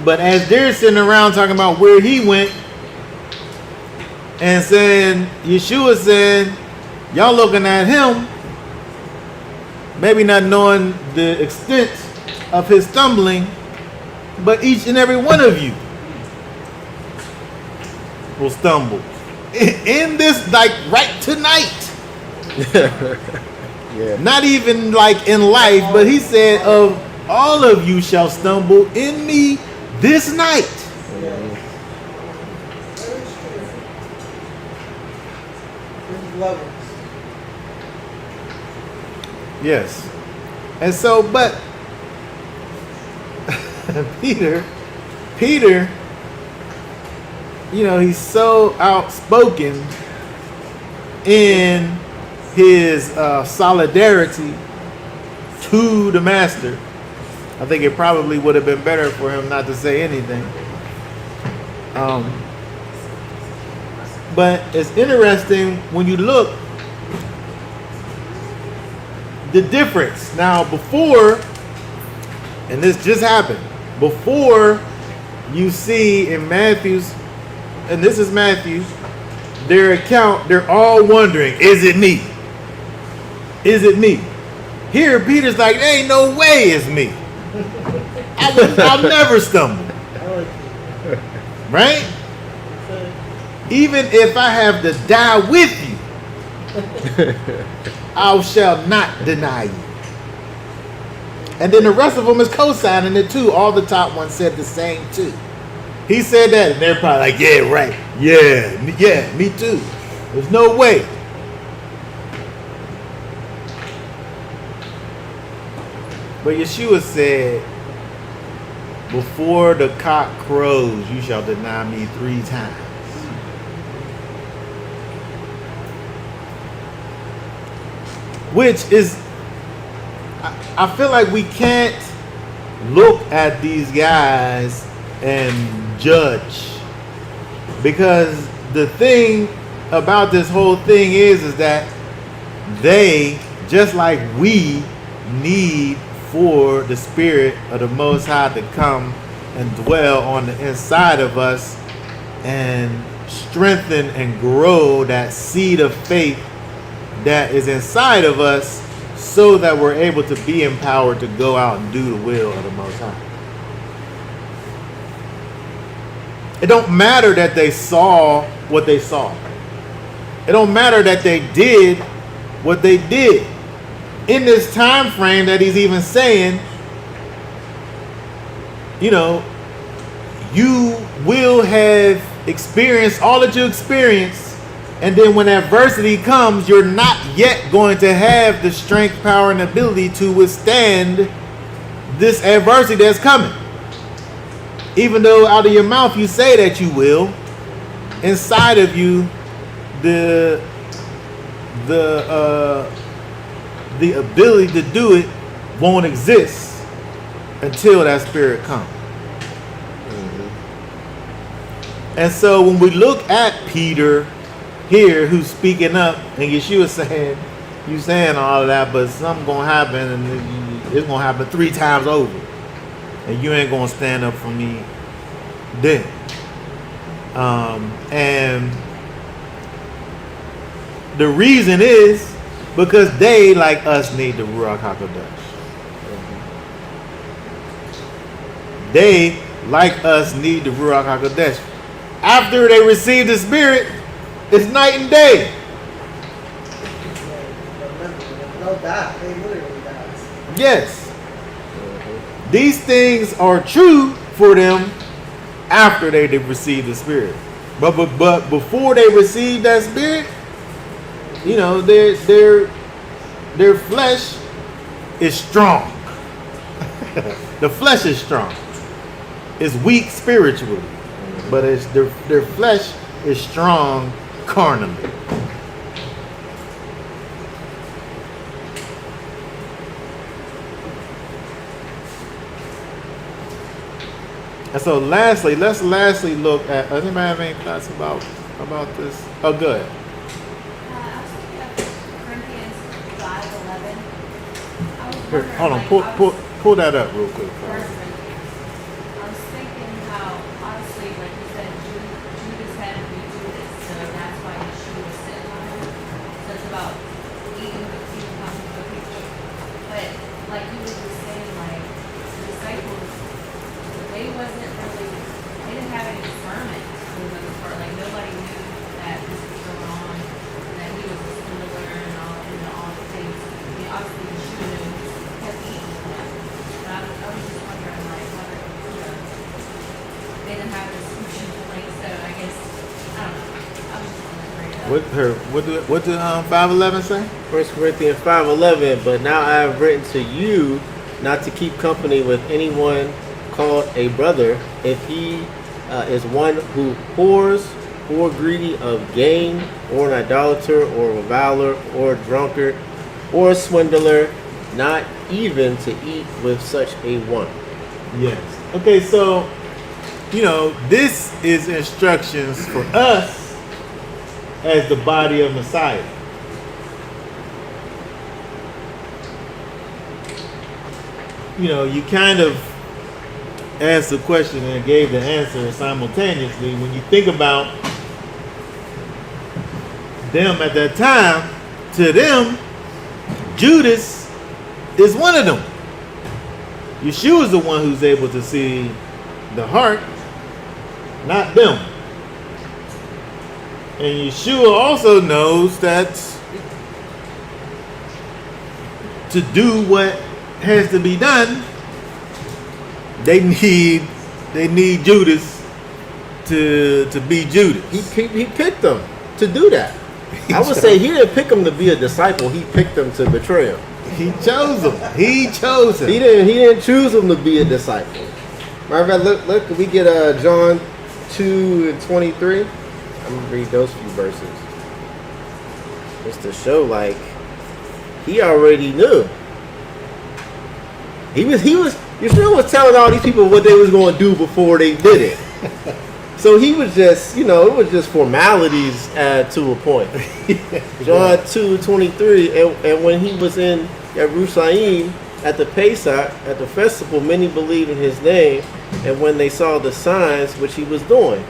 [SPEAKER 1] But as they're sitting around talking about where he went and saying, Yeshua said, y'all looking at him, maybe not knowing the extent of his stumbling, but each and every one of you will stumble in this, like right tonight.
[SPEAKER 2] Yeah.
[SPEAKER 1] Not even like in life, but he said, of all of you shall stumble in me this night.
[SPEAKER 3] Lovers.
[SPEAKER 1] Yes. And so, but Peter, he's so outspoken in his solidarity to the master I think it probably would have been better for him not to say anything. But it's interesting when you look the difference. Now, before, and this just happened, before you see in Matthew's, and this is Matthew, their account, they're all wondering, is it me? Is it me? Here, Peter's like, there ain't no way it's me. I'll never stumble. Right? Even if I have to die with you, I shall not deny you. And then the rest of them is co-signing it too. All the top ones said the same too. He said that, and they're probably like, yeah, right. Yeah, me too. There's no way. But Yeshua said, before the cock crows, you shall deny me 3 times. Which is, I feel like we can't look at these guys and judge. Because the thing about this whole thing is that they, just like we, need for the Spirit of the Most High to come and dwell on the inside of us and strengthen and grow that seed of faith that is inside of us so that we're able to be empowered to go out and do the will of the Most High. It don't matter that they saw what they saw. It don't matter that they did what they did. In this time frame that he's even saying, you know, you will have experienced all that you experienced, and then when adversity comes, you're not yet going to have the strength, power, and ability to withstand this adversity that's coming. Even though out of your mouth you say that you will, inside of you, the ability to do it won't exist until that Spirit comes. And so when we look at Peter here, who's speaking up, and Yeshua saying, you saying all of that, but something gonna happen, and it's gonna happen 3 times over, and you ain't gonna stand up for me then. And the reason is because they, like us, need the Ruach HaKodesh. They, like us, need the Ruach HaKodesh. After they receive the Spirit, it's night and day.
[SPEAKER 3] No doubt. They literally died.
[SPEAKER 1] Yes. These things are true for them after they receive the Spirit. But before they receive that Spirit, you know, their flesh is strong. The flesh is strong. It's weak spiritually, but it's their flesh is strong carnally. And so lastly, let's look at, does anybody have any thoughts about this? Oh, good.
[SPEAKER 5] I was thinking of Corinthians 5:11. I was
[SPEAKER 1] Here,
[SPEAKER 5] wondering,
[SPEAKER 1] hold on,
[SPEAKER 5] like,
[SPEAKER 1] pull that up real quick.
[SPEAKER 5] I was thinking how, obviously, like you said, Judas had to do this, so that's why Yeshua was sitting on him. So it's about eating with people, talking with people. But like you were just saying, like the disciples, they wasn't really, they didn't have any discernment for the most part. Like nobody knew that this was going on, and that he was a swindler and all the things. I mean, obviously Yeshua knew, he kept eating with them. But I was just wondering, like, whether, they didn't have this like, so I guess, I don't know. I was just wondering.
[SPEAKER 1] What did 5:11 say?
[SPEAKER 2] 1 Corinthians 5:11, but now I have written to you not to keep company with anyone called a brother, if he is one who whores, or greedy of gain, or an idolater, or a reviler, or a drunkard, or a swindler, not even to eat with such a one.
[SPEAKER 1] Yes. Okay, so, this is instructions for us as the body of Messiah. You kind of asked the question and gave the answer simultaneously. When you think about them at that time, to them, Judas is one of them. Yeshua is the one who's able to see the heart, not them. And Yeshua also knows that to do what has to be done, they need Judas to be Judas.
[SPEAKER 2] He picked them to do that. I would say he didn't pick him to be a disciple. He picked them to betray him.
[SPEAKER 1] He chose him. He chose him.
[SPEAKER 2] He didn't choose him to be a disciple. Matter of fact, look, we get John 2:23. I'm gonna read those few verses. Just to show, like, he already knew. Yeshua was telling all these people what they was going to do before they did it. So he was just, it was just formalities to a point. John 2:23, and when he was in Jerusalem at the Pesach, at the festival, many believed in his name, and when they saw the signs which he was doing.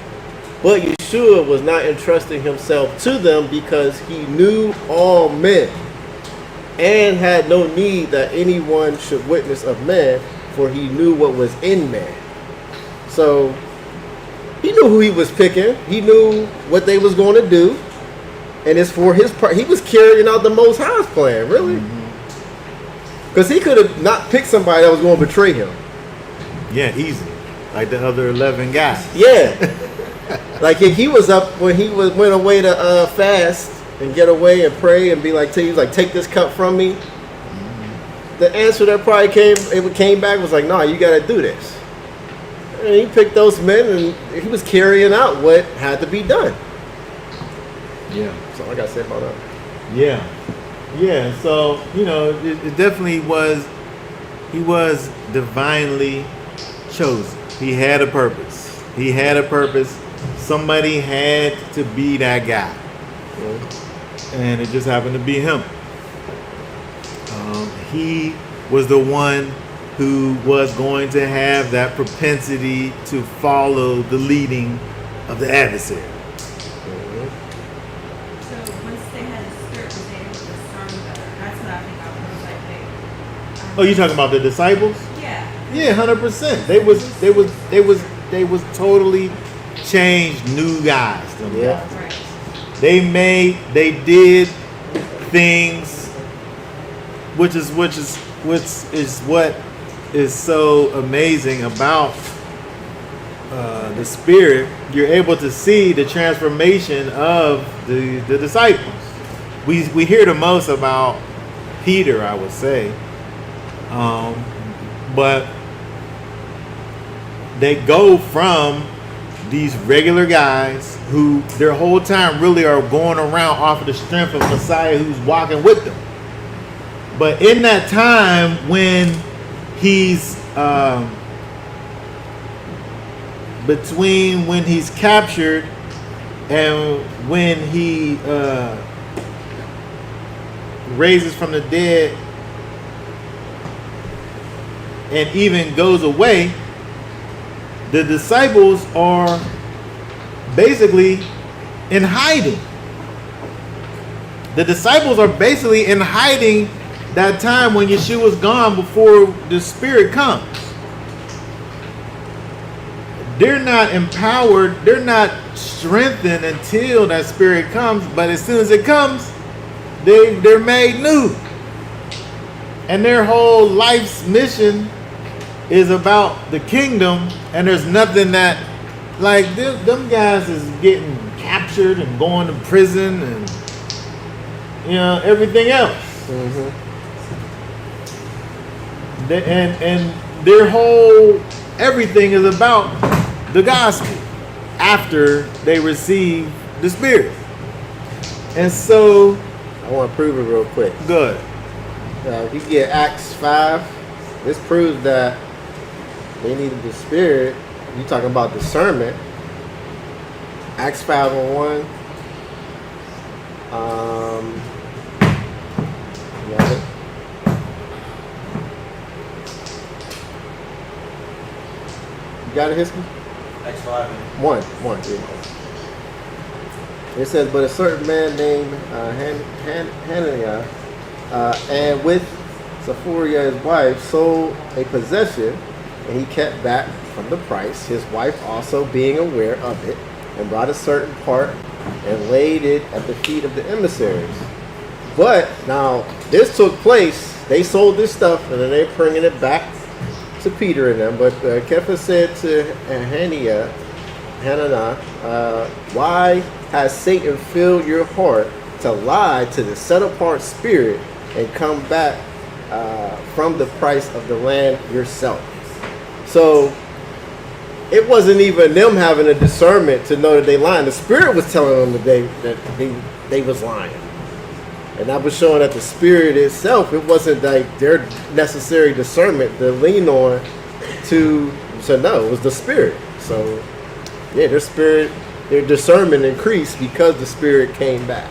[SPEAKER 2] But Yeshua was not entrusting himself to them because he knew all men and had no need that anyone should witness of man, for he knew what was in man. So he knew who he was picking. He knew what they was going to do. And it's for his part. He was carrying out the Most High's plan, really. Because he could have not picked somebody that was going to betray him.
[SPEAKER 1] Yeah, easy. Like the other 11 guys.
[SPEAKER 2] Yeah. Like if he was up when he went away to fast and get away and pray and be like, he was like, take this cup from me. The answer that probably came back was like, no, you got to do this. And he picked those men and he was carrying out what had to be done.
[SPEAKER 1] Yeah.
[SPEAKER 2] That's all I got to say about that.
[SPEAKER 1] Yeah. Yeah. So, it definitely was, he was divinely chosen. He had a purpose. He had a purpose. Somebody had to be that guy. And it just happened to be him. He was the one who was going to have that propensity to follow the leading of the adversary.
[SPEAKER 5] So once they had the spirit, was they able to discern better? That's what I think I was like.
[SPEAKER 1] Oh, you talking about the disciples?
[SPEAKER 5] Yeah.
[SPEAKER 1] Yeah, 100%. They was totally changed new guys. Them
[SPEAKER 2] Yeah.
[SPEAKER 1] guys.
[SPEAKER 5] Right.
[SPEAKER 1] They did things, which is what is so amazing about the Spirit. You're able to see the transformation of the disciples. We hear the most about Peter, I would say, but they go from these regular guys who their whole time really are going around off of the strength of Messiah who's walking with them. But in that time when he's between when he's captured and when he raises from the dead and even goes away, the disciples are basically in hiding. The disciples are basically in hiding that time when Yeshua's gone before the Spirit comes. They're not empowered, they're not strengthened until that Spirit comes, but as soon as it comes, they're made new. And their whole life's mission is about the kingdom, and there's nothing that, like, them guys is getting captured and going to prison and, everything else. And their whole everything is about the gospel after they receive the Spirit. And so
[SPEAKER 2] I want to prove it real quick.
[SPEAKER 1] good.
[SPEAKER 2] if you get Acts 5, this proves that they needed the Spirit. You talking about discernment. Acts 5:1. You got it? You got it, Hiskey?
[SPEAKER 6] Acts 5.
[SPEAKER 2] One. Yeah. It says, but a certain man named Hananiah, and with Sapphira his wife, sold a possession, and he kept back from the price, his wife also being aware of it, and brought a certain part and laid it at the feet of the emissaries. But now this took place, they sold this stuff, and then they're bringing it back to Peter and them. But Kepha said to Hananiah, why has Satan filled your heart to lie to the set apart spirit and come back from the price of the land yourself? So it wasn't even them having a discernment to know that they lying. The spirit was telling them that they was lying. And that was showing that the spirit itself, it wasn't like their necessary discernment to lean on to know. It was the spirit. So yeah, their discernment increased because the spirit came back.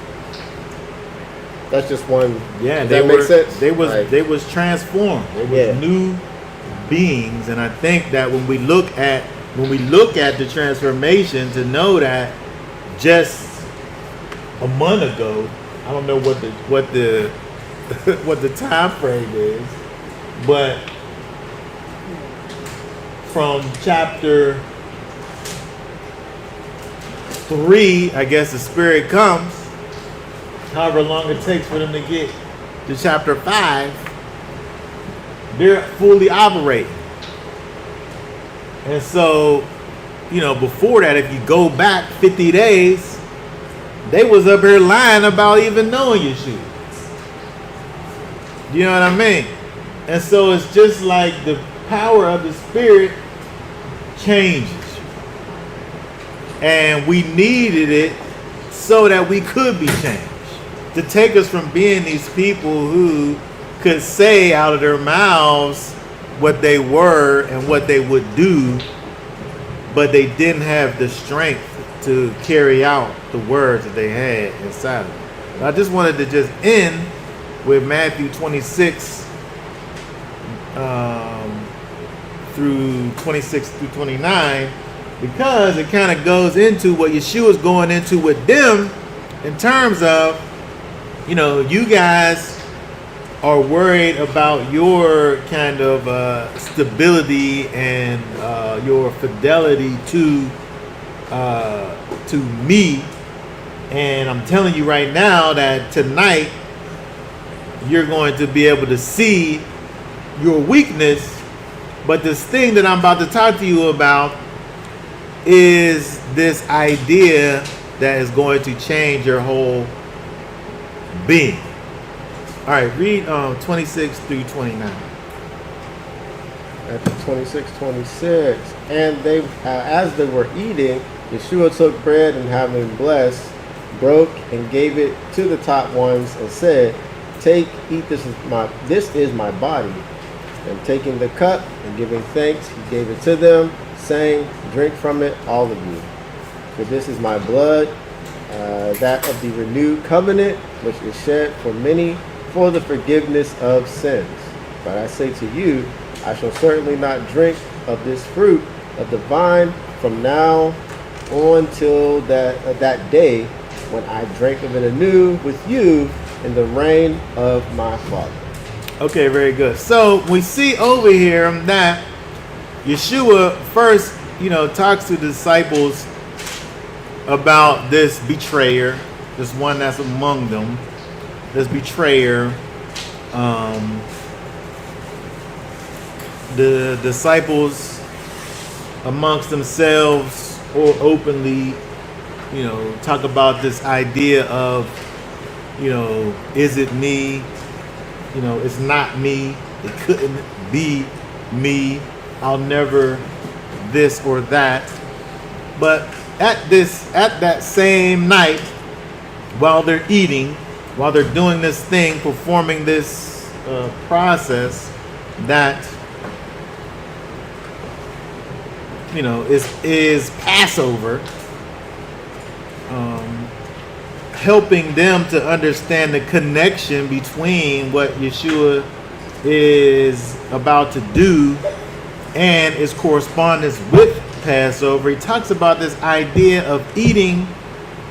[SPEAKER 2] That's just one.
[SPEAKER 1] Yeah,
[SPEAKER 2] Does that make sense?
[SPEAKER 1] They was
[SPEAKER 2] Like,
[SPEAKER 1] they was transformed. They was
[SPEAKER 2] Yeah.
[SPEAKER 1] new beings, and I think that when we look at the transformation, to know that just a month ago, I don't know what the what the time frame is, but from chapter 3, I guess the spirit comes. However long it takes for them to get to chapter 5, they're fully operating. And so, before that, if you go back 50 days, they was up here lying about even knowing Yeshua. You know what I mean? And so it's just like the power of the Spirit changes. And we needed it so that we could be changed. To take us from being these people who could say out of their mouths what they were and what they would do, but they didn't have the strength to carry out the words that they had inside of them. I just wanted to just end with Matthew 26 through 26 through 29, because it kind of goes into what Yeshua's going into with them in terms of, you guys are worried about your kind of stability and your fidelity to me, and I'm telling you right now that tonight you're going to be able to see your weakness. But this thing that I'm about to talk to you about is this idea that is going to change your whole being. All right, read 26 through 29.
[SPEAKER 2] After 26:26, and they, as they were eating, Yeshua took bread and having blessed, broke and gave it to the top ones and said, "Take, eat. This is my body." And taking the cup and giving thanks, he gave it to them, saying, "Drink from it, all of you. For this is my blood, that of the renewed covenant, which is shed for many for the forgiveness of sins. But I say to you, I shall certainly not drink of this fruit of the vine from now on till that day when I drink of it anew with you in the reign of my Father."
[SPEAKER 1] Okay, very good. So we see over here that Yeshua first, talks to the disciples about this betrayer, this one that's among them, this betrayer. The disciples amongst themselves or openly, talk about this idea of, is it me? It's not me. It couldn't be me. I'll never this or that. But at that same night, while they're eating, while they're doing this thing, performing this process that is Passover, helping them to understand the connection between what Yeshua is about to do and its correspondence with Passover. He talks about this idea of eating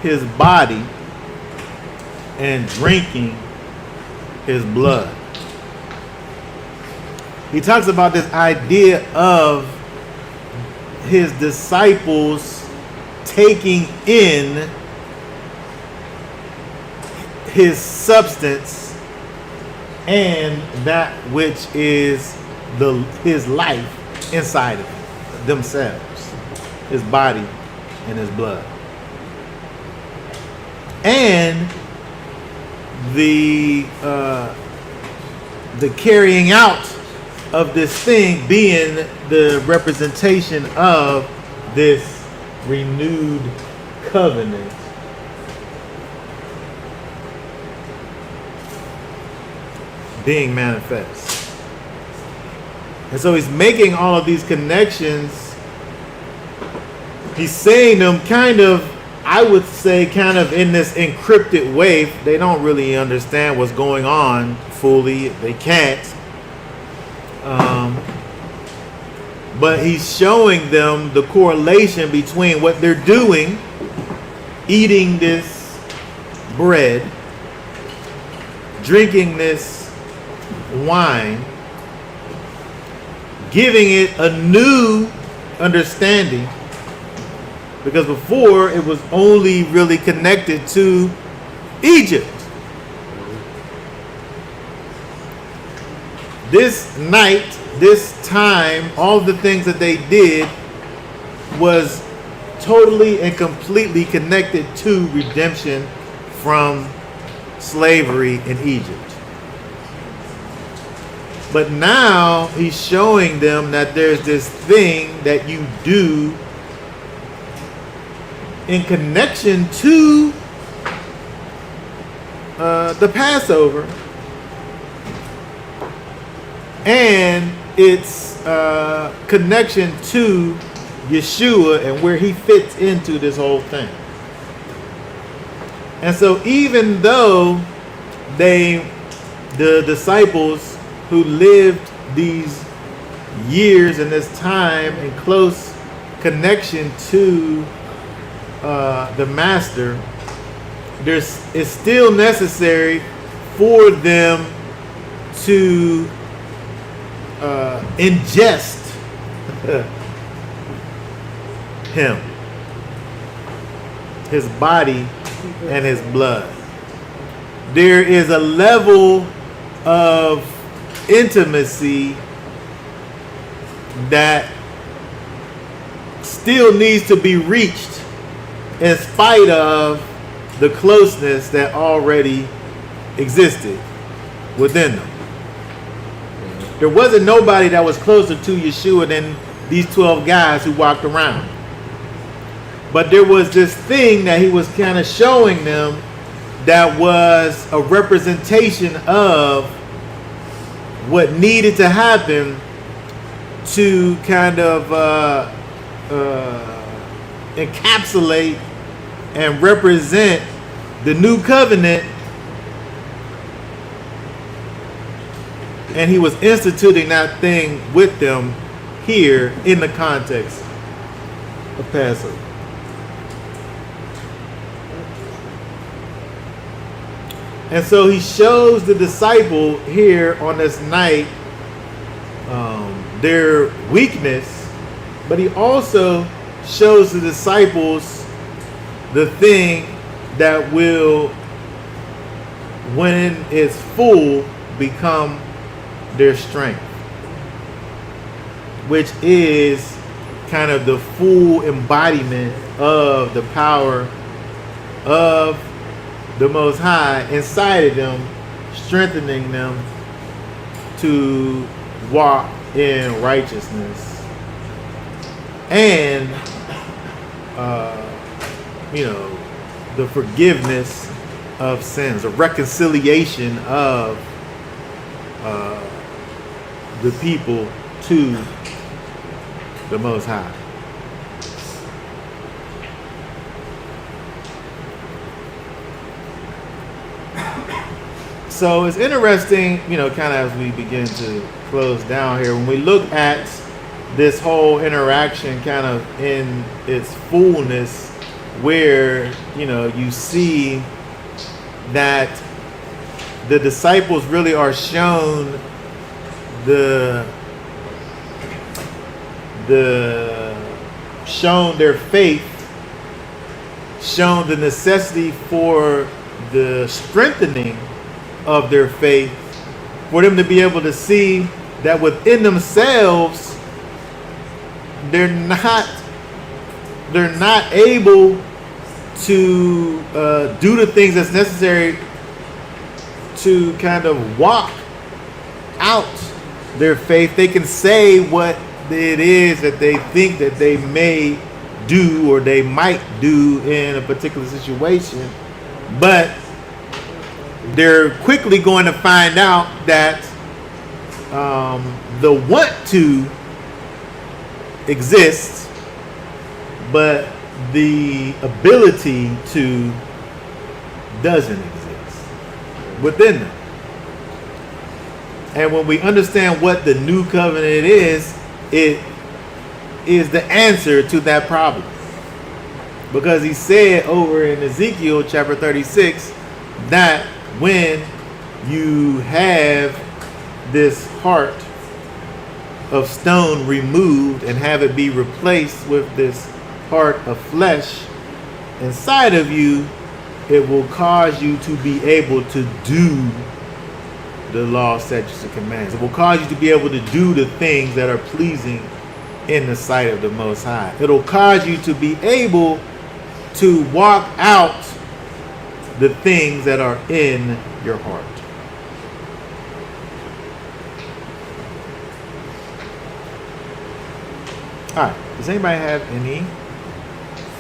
[SPEAKER 1] his body and drinking his blood. He talks about this idea of his disciples taking in his substance and that which is his life inside of themselves, his body and his blood. And the carrying out of this thing being the representation of this renewed covenant being manifest. And so he's making all of these connections. He's saying them kind of, I would say, kind of in this encrypted way. They don't really understand what's going on fully. They can't. But he's showing them the correlation between what they're doing, eating this bread, drinking this wine, giving it a new understanding, because before it was only really connected to Egypt. This night, this time, all the things that they did was totally and completely connected to redemption from slavery in Egypt. But now he's showing them that there's this thing that you do in connection to the Passover and its connection to Yeshua and where he fits into this whole thing. And so even though the disciples who lived these years in this time in close connection to the master, it's still necessary for them to ingest him, his body and his blood. There is a level of intimacy that still needs to be reached in spite of the closeness that already existed within them. There wasn't nobody that was closer to Yeshua than these 12 guys who walked around. But there was this thing that he was kind of showing them that was a representation of what needed to happen to kind of encapsulate and represent the new covenant. And he was instituting that thing with them here in the context of Passover. And so he shows the disciple here on this night their weakness, but he also shows the disciples the thing that will, when it's full, become their strength, which is kind of the full embodiment of the power of the Most High inside of them, strengthening them to walk in righteousness and the forgiveness of sins, a reconciliation of the people to the Most High. So it's interesting, kind of as we begin to close down here, when we look at this whole interaction kind of in its fullness, where, you see that the disciples really are shown shown their faith, shown the necessity for the strengthening of their faith, for them to be able to see that within themselves they're not able to do the things that's necessary to kind of walk out their faith. They can say what it is that they think that they may do or they might do in a particular situation, but they're quickly going to find out that the want to exists, but the ability to doesn't exist within them. And when we understand what the new covenant is, it is the answer to that problem. Because he said over in Ezekiel chapter 36 that when you have this heart of stone removed and have it be replaced with this heart of flesh inside of you, it will cause you to be able to do the law, statutes, and commands. It will cause you to be able to do the things that are pleasing in the sight of the Most High. It'll cause you to be able to walk out the things that are in your heart. All right. Does anybody have any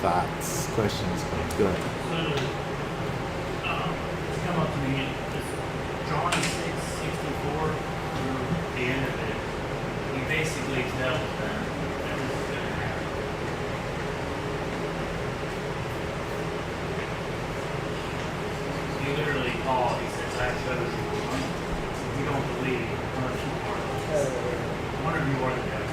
[SPEAKER 1] thoughts, questions? Go ahead.
[SPEAKER 6] It's come up to me, it's John 6:64 through the end of it. He basically tells them that this is going to happen. He literally called, he says, I chose you. If you don't believe, one of you are the devil.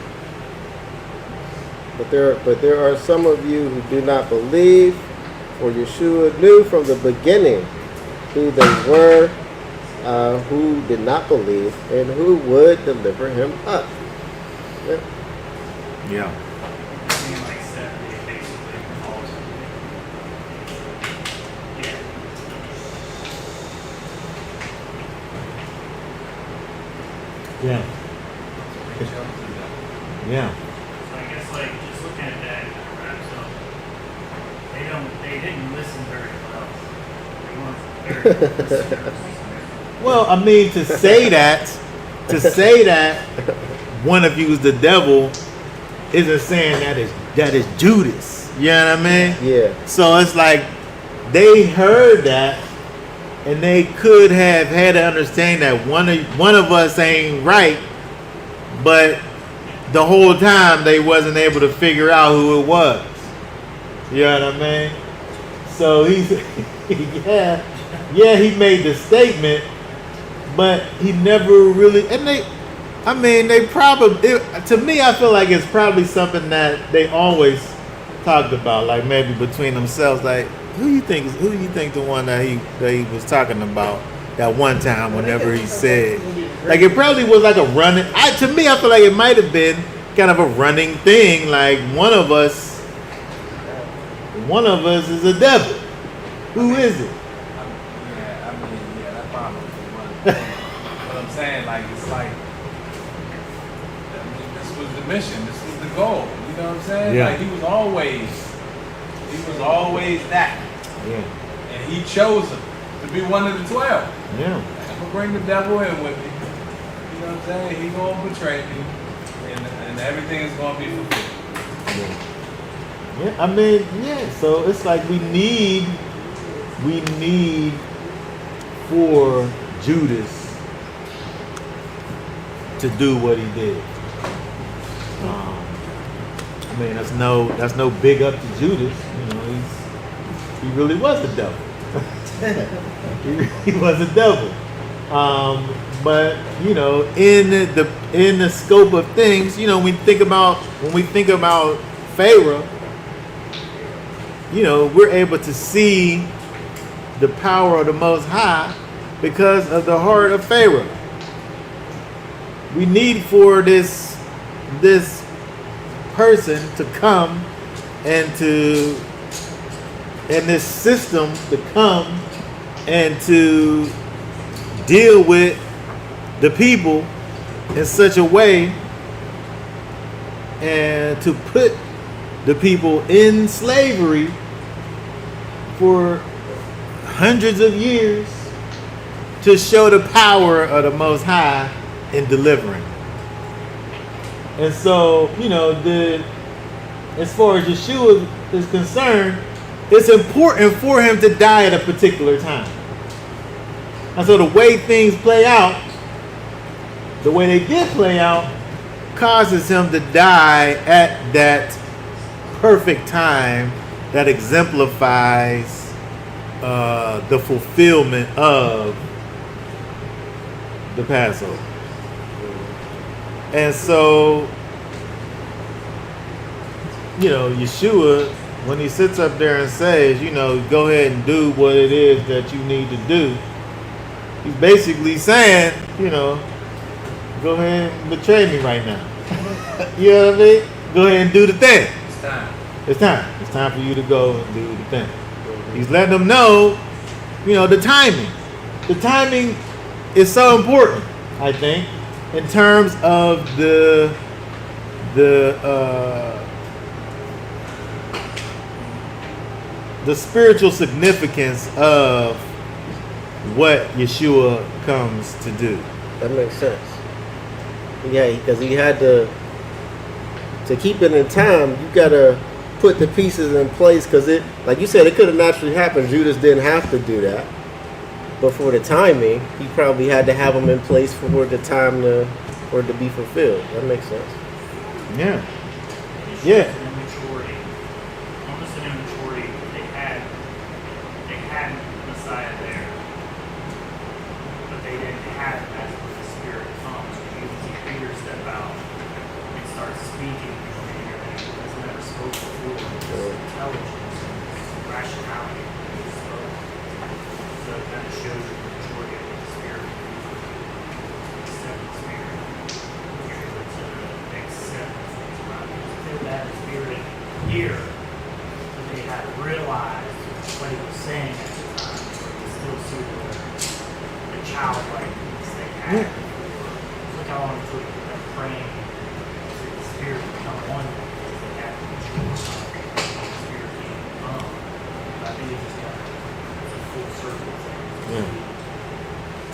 [SPEAKER 2] But there are some of you who do not believe, for Yeshua knew from the beginning who they were, who did not believe, and who would deliver him up. Yeah.
[SPEAKER 1] Yeah.
[SPEAKER 6] Being like 70, it basically calls him. Yeah.
[SPEAKER 1] Yeah. Yeah.
[SPEAKER 6] So I guess like just looking at that kind of wraps up. They didn't listen very well. They weren't very listeners.
[SPEAKER 1] Well, I mean, to say that one of you is the devil isn't saying that is Judas. You know what I mean?
[SPEAKER 2] Yeah.
[SPEAKER 1] So it's like they heard that, and they could have had an understanding that one of us ain't right, but the whole time they wasn't able to figure out who it was. You know what I mean? So he's he made the statement, but he never really, and they probably, to me, I feel like it's probably something that they always talked about, like maybe between themselves, like who you think the one that he was talking about that one time whenever he said, like it probably was like a running, to me I feel like it might have been kind of a running thing, like one of us is a devil. Who is it?
[SPEAKER 4] That probably was. What I'm saying, like, it's like, this was the mission, this was the goal. You know what I'm saying?
[SPEAKER 1] Yeah.
[SPEAKER 4] Like, he was always that.
[SPEAKER 1] Yeah.
[SPEAKER 4] And he chose him to be one of the 12.
[SPEAKER 1] Yeah.
[SPEAKER 4] I'm gonna bring the devil in with me. You know what I'm saying? He gonna betray me, and everything is gonna be fulfilled.
[SPEAKER 1] Yeah, I mean, yeah. So it's like we need for Judas to do what he did. I mean, that's no big up to Judas. You know, he really was a devil. he was a devil. But you know, in the scope of things, you know, when we think about Pharaoh, you know, we're able to see the power of the Most High because of the heart of Pharaoh. We need for this person to come and this system to come and to deal with the people in such a way and to put the people in slavery for hundreds of years to show the power of the Most High in delivering. And so, you know, as far as Yeshua is concerned, it's important for him to die at a particular time. And so the way things play out, the way they did play out, causes him to die at that perfect time that exemplifies the fulfillment of the Passover. And so, you know, Yeshua, when he sits up there and says, you know, go ahead and do what it is that you need to do, he's basically saying, you know, go ahead and betray me right now. You know what I mean? Go ahead and do the thing.
[SPEAKER 4] It's time.
[SPEAKER 1] It's time. It's time for you to go and do the thing. He's letting them know, you know, the timing. The timing is so important, I think, in terms of the spiritual significance of what Yeshua comes to do.
[SPEAKER 2] That makes sense. Yeah, because he had to keep it in time. You gotta put the pieces in place because it, like you said, it could have naturally happened. Judas didn't have to do that, but for the timing, he probably had to have them in place for the time for it to be fulfilled. That makes sense.
[SPEAKER 1] Yeah.
[SPEAKER 6] It's
[SPEAKER 1] Yeah.
[SPEAKER 6] just an immaturity. Almost an immaturity. They had Messiah there, but they didn't have it as when the Spirit comes. You can see Peter step out and start speaking in a manner that he has never spoken before. His intelligence and his rationality when he spoke. So it kind of shows you the maturity of the Spirit. Accept the Spirit. You're able to accept things around you. Still that Spirit here, but they had realized what he was saying at the time. So you still see the childlikeness they had. Look how long it took them praying for the Spirit to come on them because they had the Spirit being come. But I think it just got it's a full circle thing.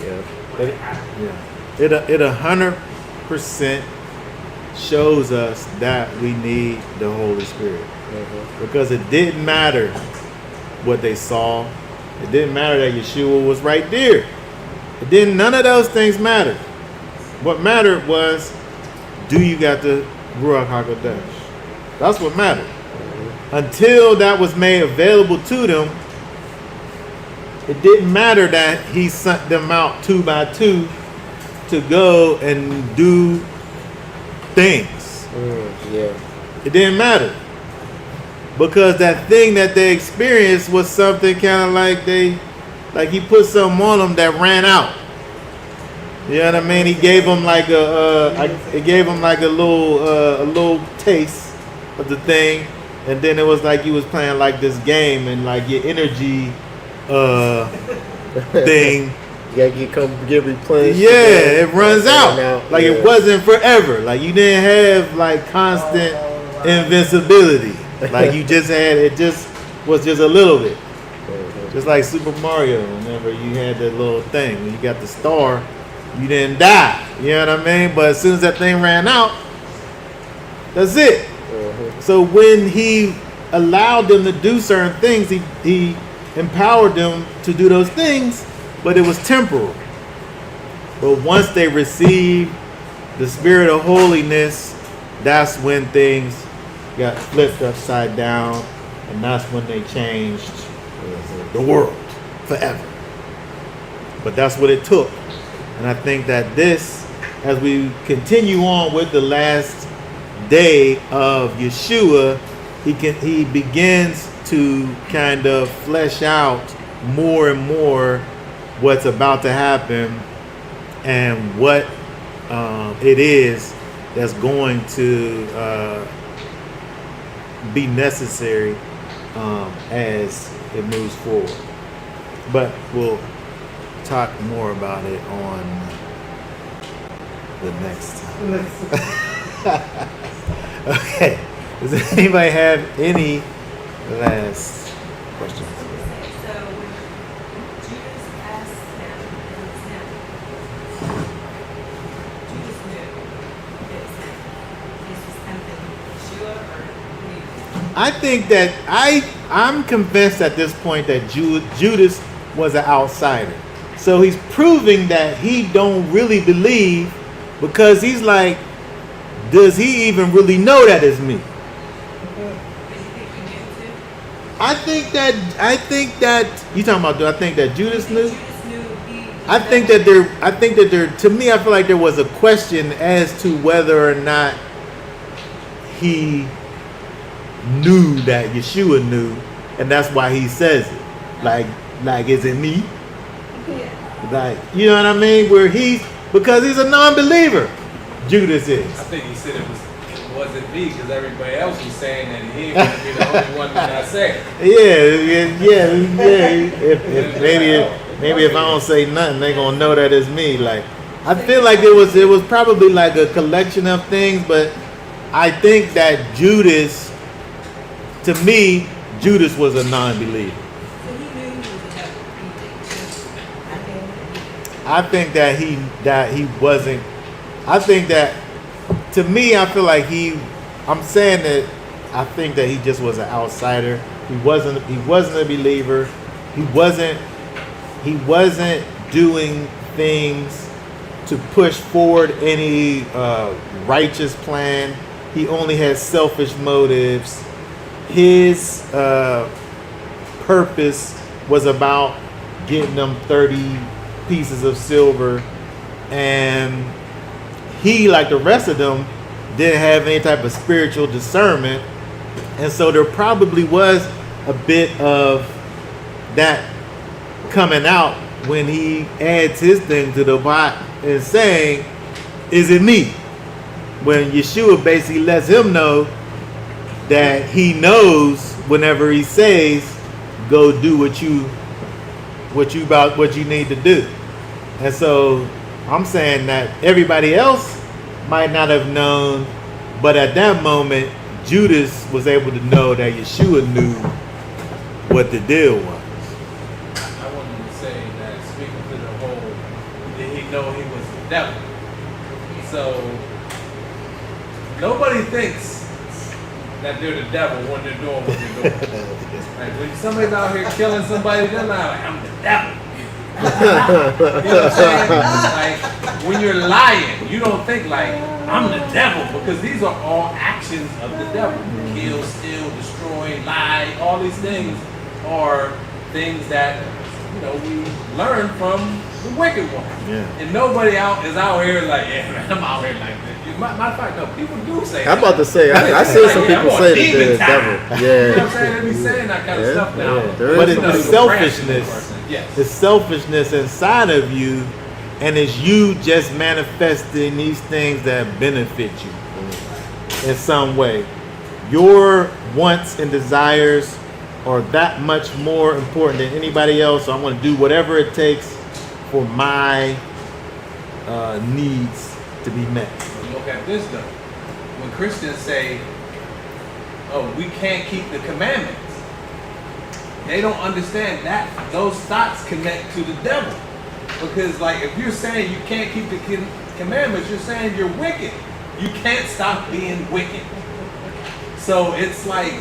[SPEAKER 2] Yeah.
[SPEAKER 6] What happened.
[SPEAKER 1] Yeah. It 100% shows us that we need the Holy Spirit. Because it didn't matter what they saw. It didn't matter that Yeshua was right there. None of those things mattered. What mattered was, do you got the Ruach HaKodesh? That's what mattered. Until that was made available to them, it didn't matter that he sent them out 2 by 2 to go and do things.
[SPEAKER 2] Yeah.
[SPEAKER 1] It didn't matter. Because that thing that they experienced was something kind of like he put something on them that ran out. You know what I mean? He gave them like a little taste of the thing, and then it was like you was playing like this game, and like your energy thing.
[SPEAKER 2] Yeah, you get replenished.
[SPEAKER 1] Yeah, it runs out. Like
[SPEAKER 2] Yeah.
[SPEAKER 1] it wasn't forever. Like you didn't have like constant invincibility. Like you just had it was just a little bit. Just like Super Mario, whenever you had that little thing, when you got the star, you didn't die. You know what I mean? But as soon as that thing ran out, that's it. So when he allowed them to do certain things, he empowered them to do those things, but it was temporal. But once they received the spirit of holiness, that's when things got flipped upside down, and that's when they changed the world forever. But that's what it took. And I think that this, as we continue on with the last day of Yeshua, he begins to kind of flesh out more and more what's about to happen and what it is that's going to be necessary as it moves forward. But we'll talk more about it on the next time. Okay. Does anybody have any last questions?
[SPEAKER 5] So when Judas asked him, and it was him, Judas knew it was him. Jesus was tempting Yeshua or knew?
[SPEAKER 1] I think that I'm convinced at this point that Judas was an outsider. So he's proving that he don't really believe, because he's like, does he even really know that it's me?
[SPEAKER 5] But you think he knew too?
[SPEAKER 1] I think that you talking about, do I think that Judas knew?
[SPEAKER 5] Judas knew he.
[SPEAKER 1] I think that there, to me, I feel like there was a question as to whether or not he knew that Yeshua knew, and that's why he says it. Like, is it me?
[SPEAKER 5] Yeah.
[SPEAKER 1] Like, you know what I mean? Because he's a non-believer. Judas is.
[SPEAKER 4] I think he said it wasn't me because everybody else was saying that he ain't gonna be the only one that I say.
[SPEAKER 1] Yeah. If maybe if I don't say nothing, they gonna know that it's me. Like, I feel like it was probably like a collection of things, but I think that Judas, to me, Judas was a non-believer.
[SPEAKER 5] So he knew he was a devil.
[SPEAKER 1] I think that he wasn't. I think that, to me, I feel like I'm saying that I think that he just was an outsider. He wasn't a believer. He wasn't doing things to push forward any righteous plan. He only had selfish motives. His purpose was about getting them 30 pieces of silver, and he, like the rest of them, didn't have any type of spiritual discernment. And so there probably was a bit of that coming out when he adds his thing to the pot and saying, is it me? When Yeshua basically lets him know that he knows whenever he says, go do what you need to do. And so I'm saying that everybody else might not have known, but at that moment, Judas was able to know that Yeshua knew what the deal was.
[SPEAKER 4] I wanted to say that, speaking to the whole, did he know he was the devil? So nobody thinks that they're the devil when they're doing what they're doing. Like when somebody's out here killing somebody, they're not like, I'm the devil. You know what I'm saying? Like when you're lying, you don't think like, I'm the devil, because these are all actions of the devil. Kill, steal, destroy, lie, all these things are things that, you know, we learn from the wicked one.
[SPEAKER 1] Yeah.
[SPEAKER 4] And nobody is out here like, yeah, man, I'm out here like this. Matter of fact, no, people do say
[SPEAKER 2] I'm
[SPEAKER 4] that.
[SPEAKER 2] about to say, I see some
[SPEAKER 4] Yeah,
[SPEAKER 2] people
[SPEAKER 4] I'm
[SPEAKER 2] say
[SPEAKER 4] on
[SPEAKER 2] that they're the
[SPEAKER 4] demon time.
[SPEAKER 2] devil.
[SPEAKER 4] You know what I'm
[SPEAKER 2] Yeah.
[SPEAKER 4] saying? They be saying that kind of
[SPEAKER 2] Yeah,
[SPEAKER 4] stuff now.
[SPEAKER 2] yeah, there is
[SPEAKER 1] But
[SPEAKER 2] some
[SPEAKER 1] it's
[SPEAKER 2] people-
[SPEAKER 1] the
[SPEAKER 4] You branch in the
[SPEAKER 1] selfishness.
[SPEAKER 4] person. Yes.
[SPEAKER 1] The selfishness inside of you, and it's you just manifesting these things that benefit you in some way. Your wants and desires are that much more important than anybody else. So I'm going to do whatever it takes for my needs to be met.
[SPEAKER 4] But look at this though. When Christians say, oh, we can't keep the commandments, they don't understand that those thoughts connect to the devil. Because like if you're saying you can't keep the commandments, you're saying you're wicked. You can't stop being wicked. So it's like,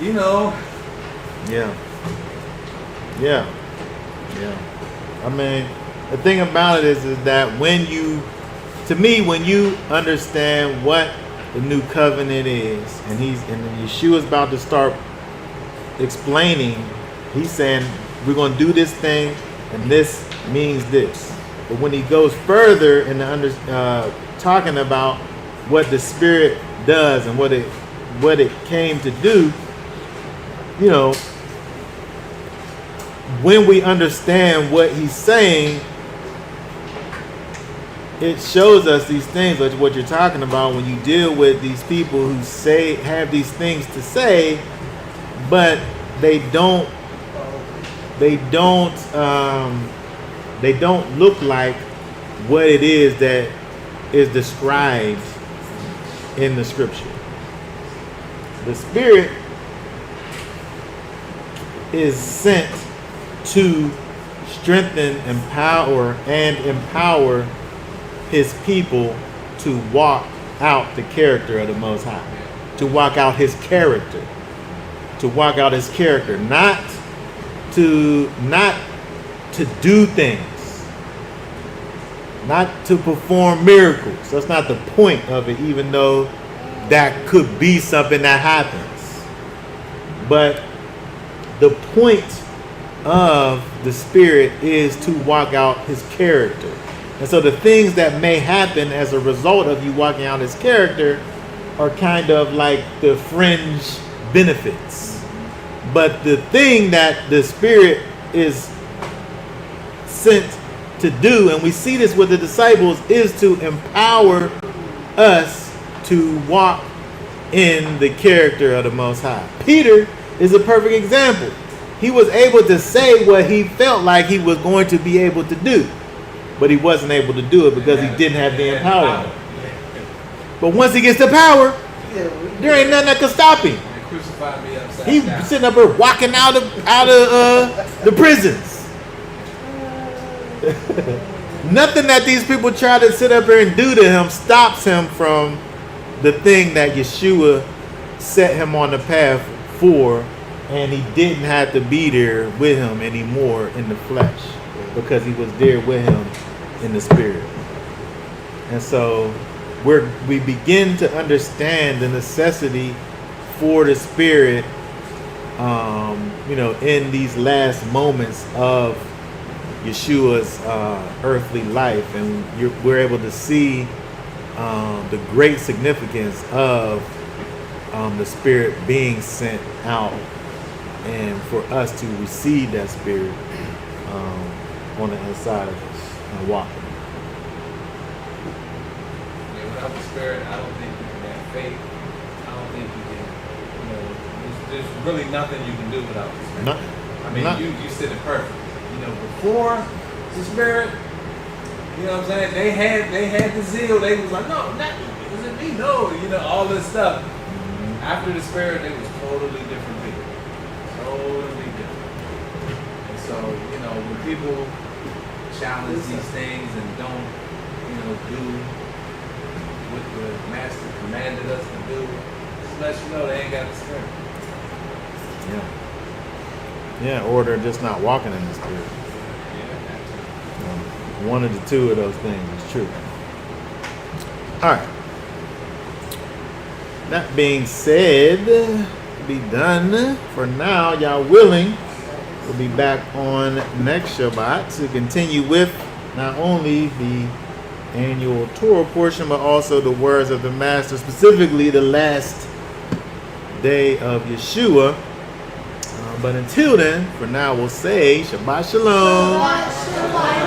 [SPEAKER 4] you know.
[SPEAKER 1] Yeah. I mean, the thing about it is that when you to me, when you understand what the new covenant is, and Yeshua's about to start explaining, he's saying we're going to do this thing, and this means this. But when he goes further in talking about what the Spirit does and what it came to do, you know, when we understand what he's saying, it shows us these things, like what you're talking about when you deal with these people who have these things to say, but they don't look like what it is that is described in the scripture. The Spirit is sent to strengthen, empower his people to walk out the character of the Most High, to walk out his character, not to do things, not to perform miracles. That's not the point of it, even though that could be something that happens. But the point of the Spirit is to walk out his character. And so the things that may happen as a result of you walking out his character are kind of like the fringe benefits. But the thing that the Spirit is sent to do, and we see this with the disciples, is to empower us to walk in the character of the Most High. Peter is a perfect example. He was able to say what he felt like he was going to be able to do, but he wasn't able to do it because he didn't have the empowerment. But once he gets the power, there ain't nothing that can stop him. He's sitting up here walking out of the prisons. Nothing that these people try to sit up here and do to him stops him from the thing that Yeshua set him on the path for, and he didn't have to be there with him anymore in the flesh because he was there with him in the Spirit. And so we begin to understand the necessity for the Spirit, in these last moments of Yeshua's earthly life, and we're able to see the great significance of the Spirit being sent out, and for us to receive that Spirit on the inside of us and walking.
[SPEAKER 4] Yeah, without the Spirit, I don't think you can have faith. I don't think you can, there's really nothing you can do without the Spirit.
[SPEAKER 1] Nothing.
[SPEAKER 4] I mean, you said it perfect. Before the Spirit, you know what I'm saying? They had the zeal. They was like, no, not is it me? No, all this stuff. After the Spirit, they was totally different people. Totally different. And so, when people challenge these things and don't, do what the Master commanded us to do, just let you know they ain't got the Spirit.
[SPEAKER 1] Yeah, or they're just not walking in the Spirit.
[SPEAKER 4] Yeah,
[SPEAKER 1] One of the two of those things is true. All right. That being said, be done for now. Y'all willing, we'll be back on next Shabbat to continue with not only the annual Torah portion, but also the words of the Master, specifically the last day of Yeshua. But until then, for now, we'll say Shabbat Shalom.
[SPEAKER 5] Shabbat Shalom.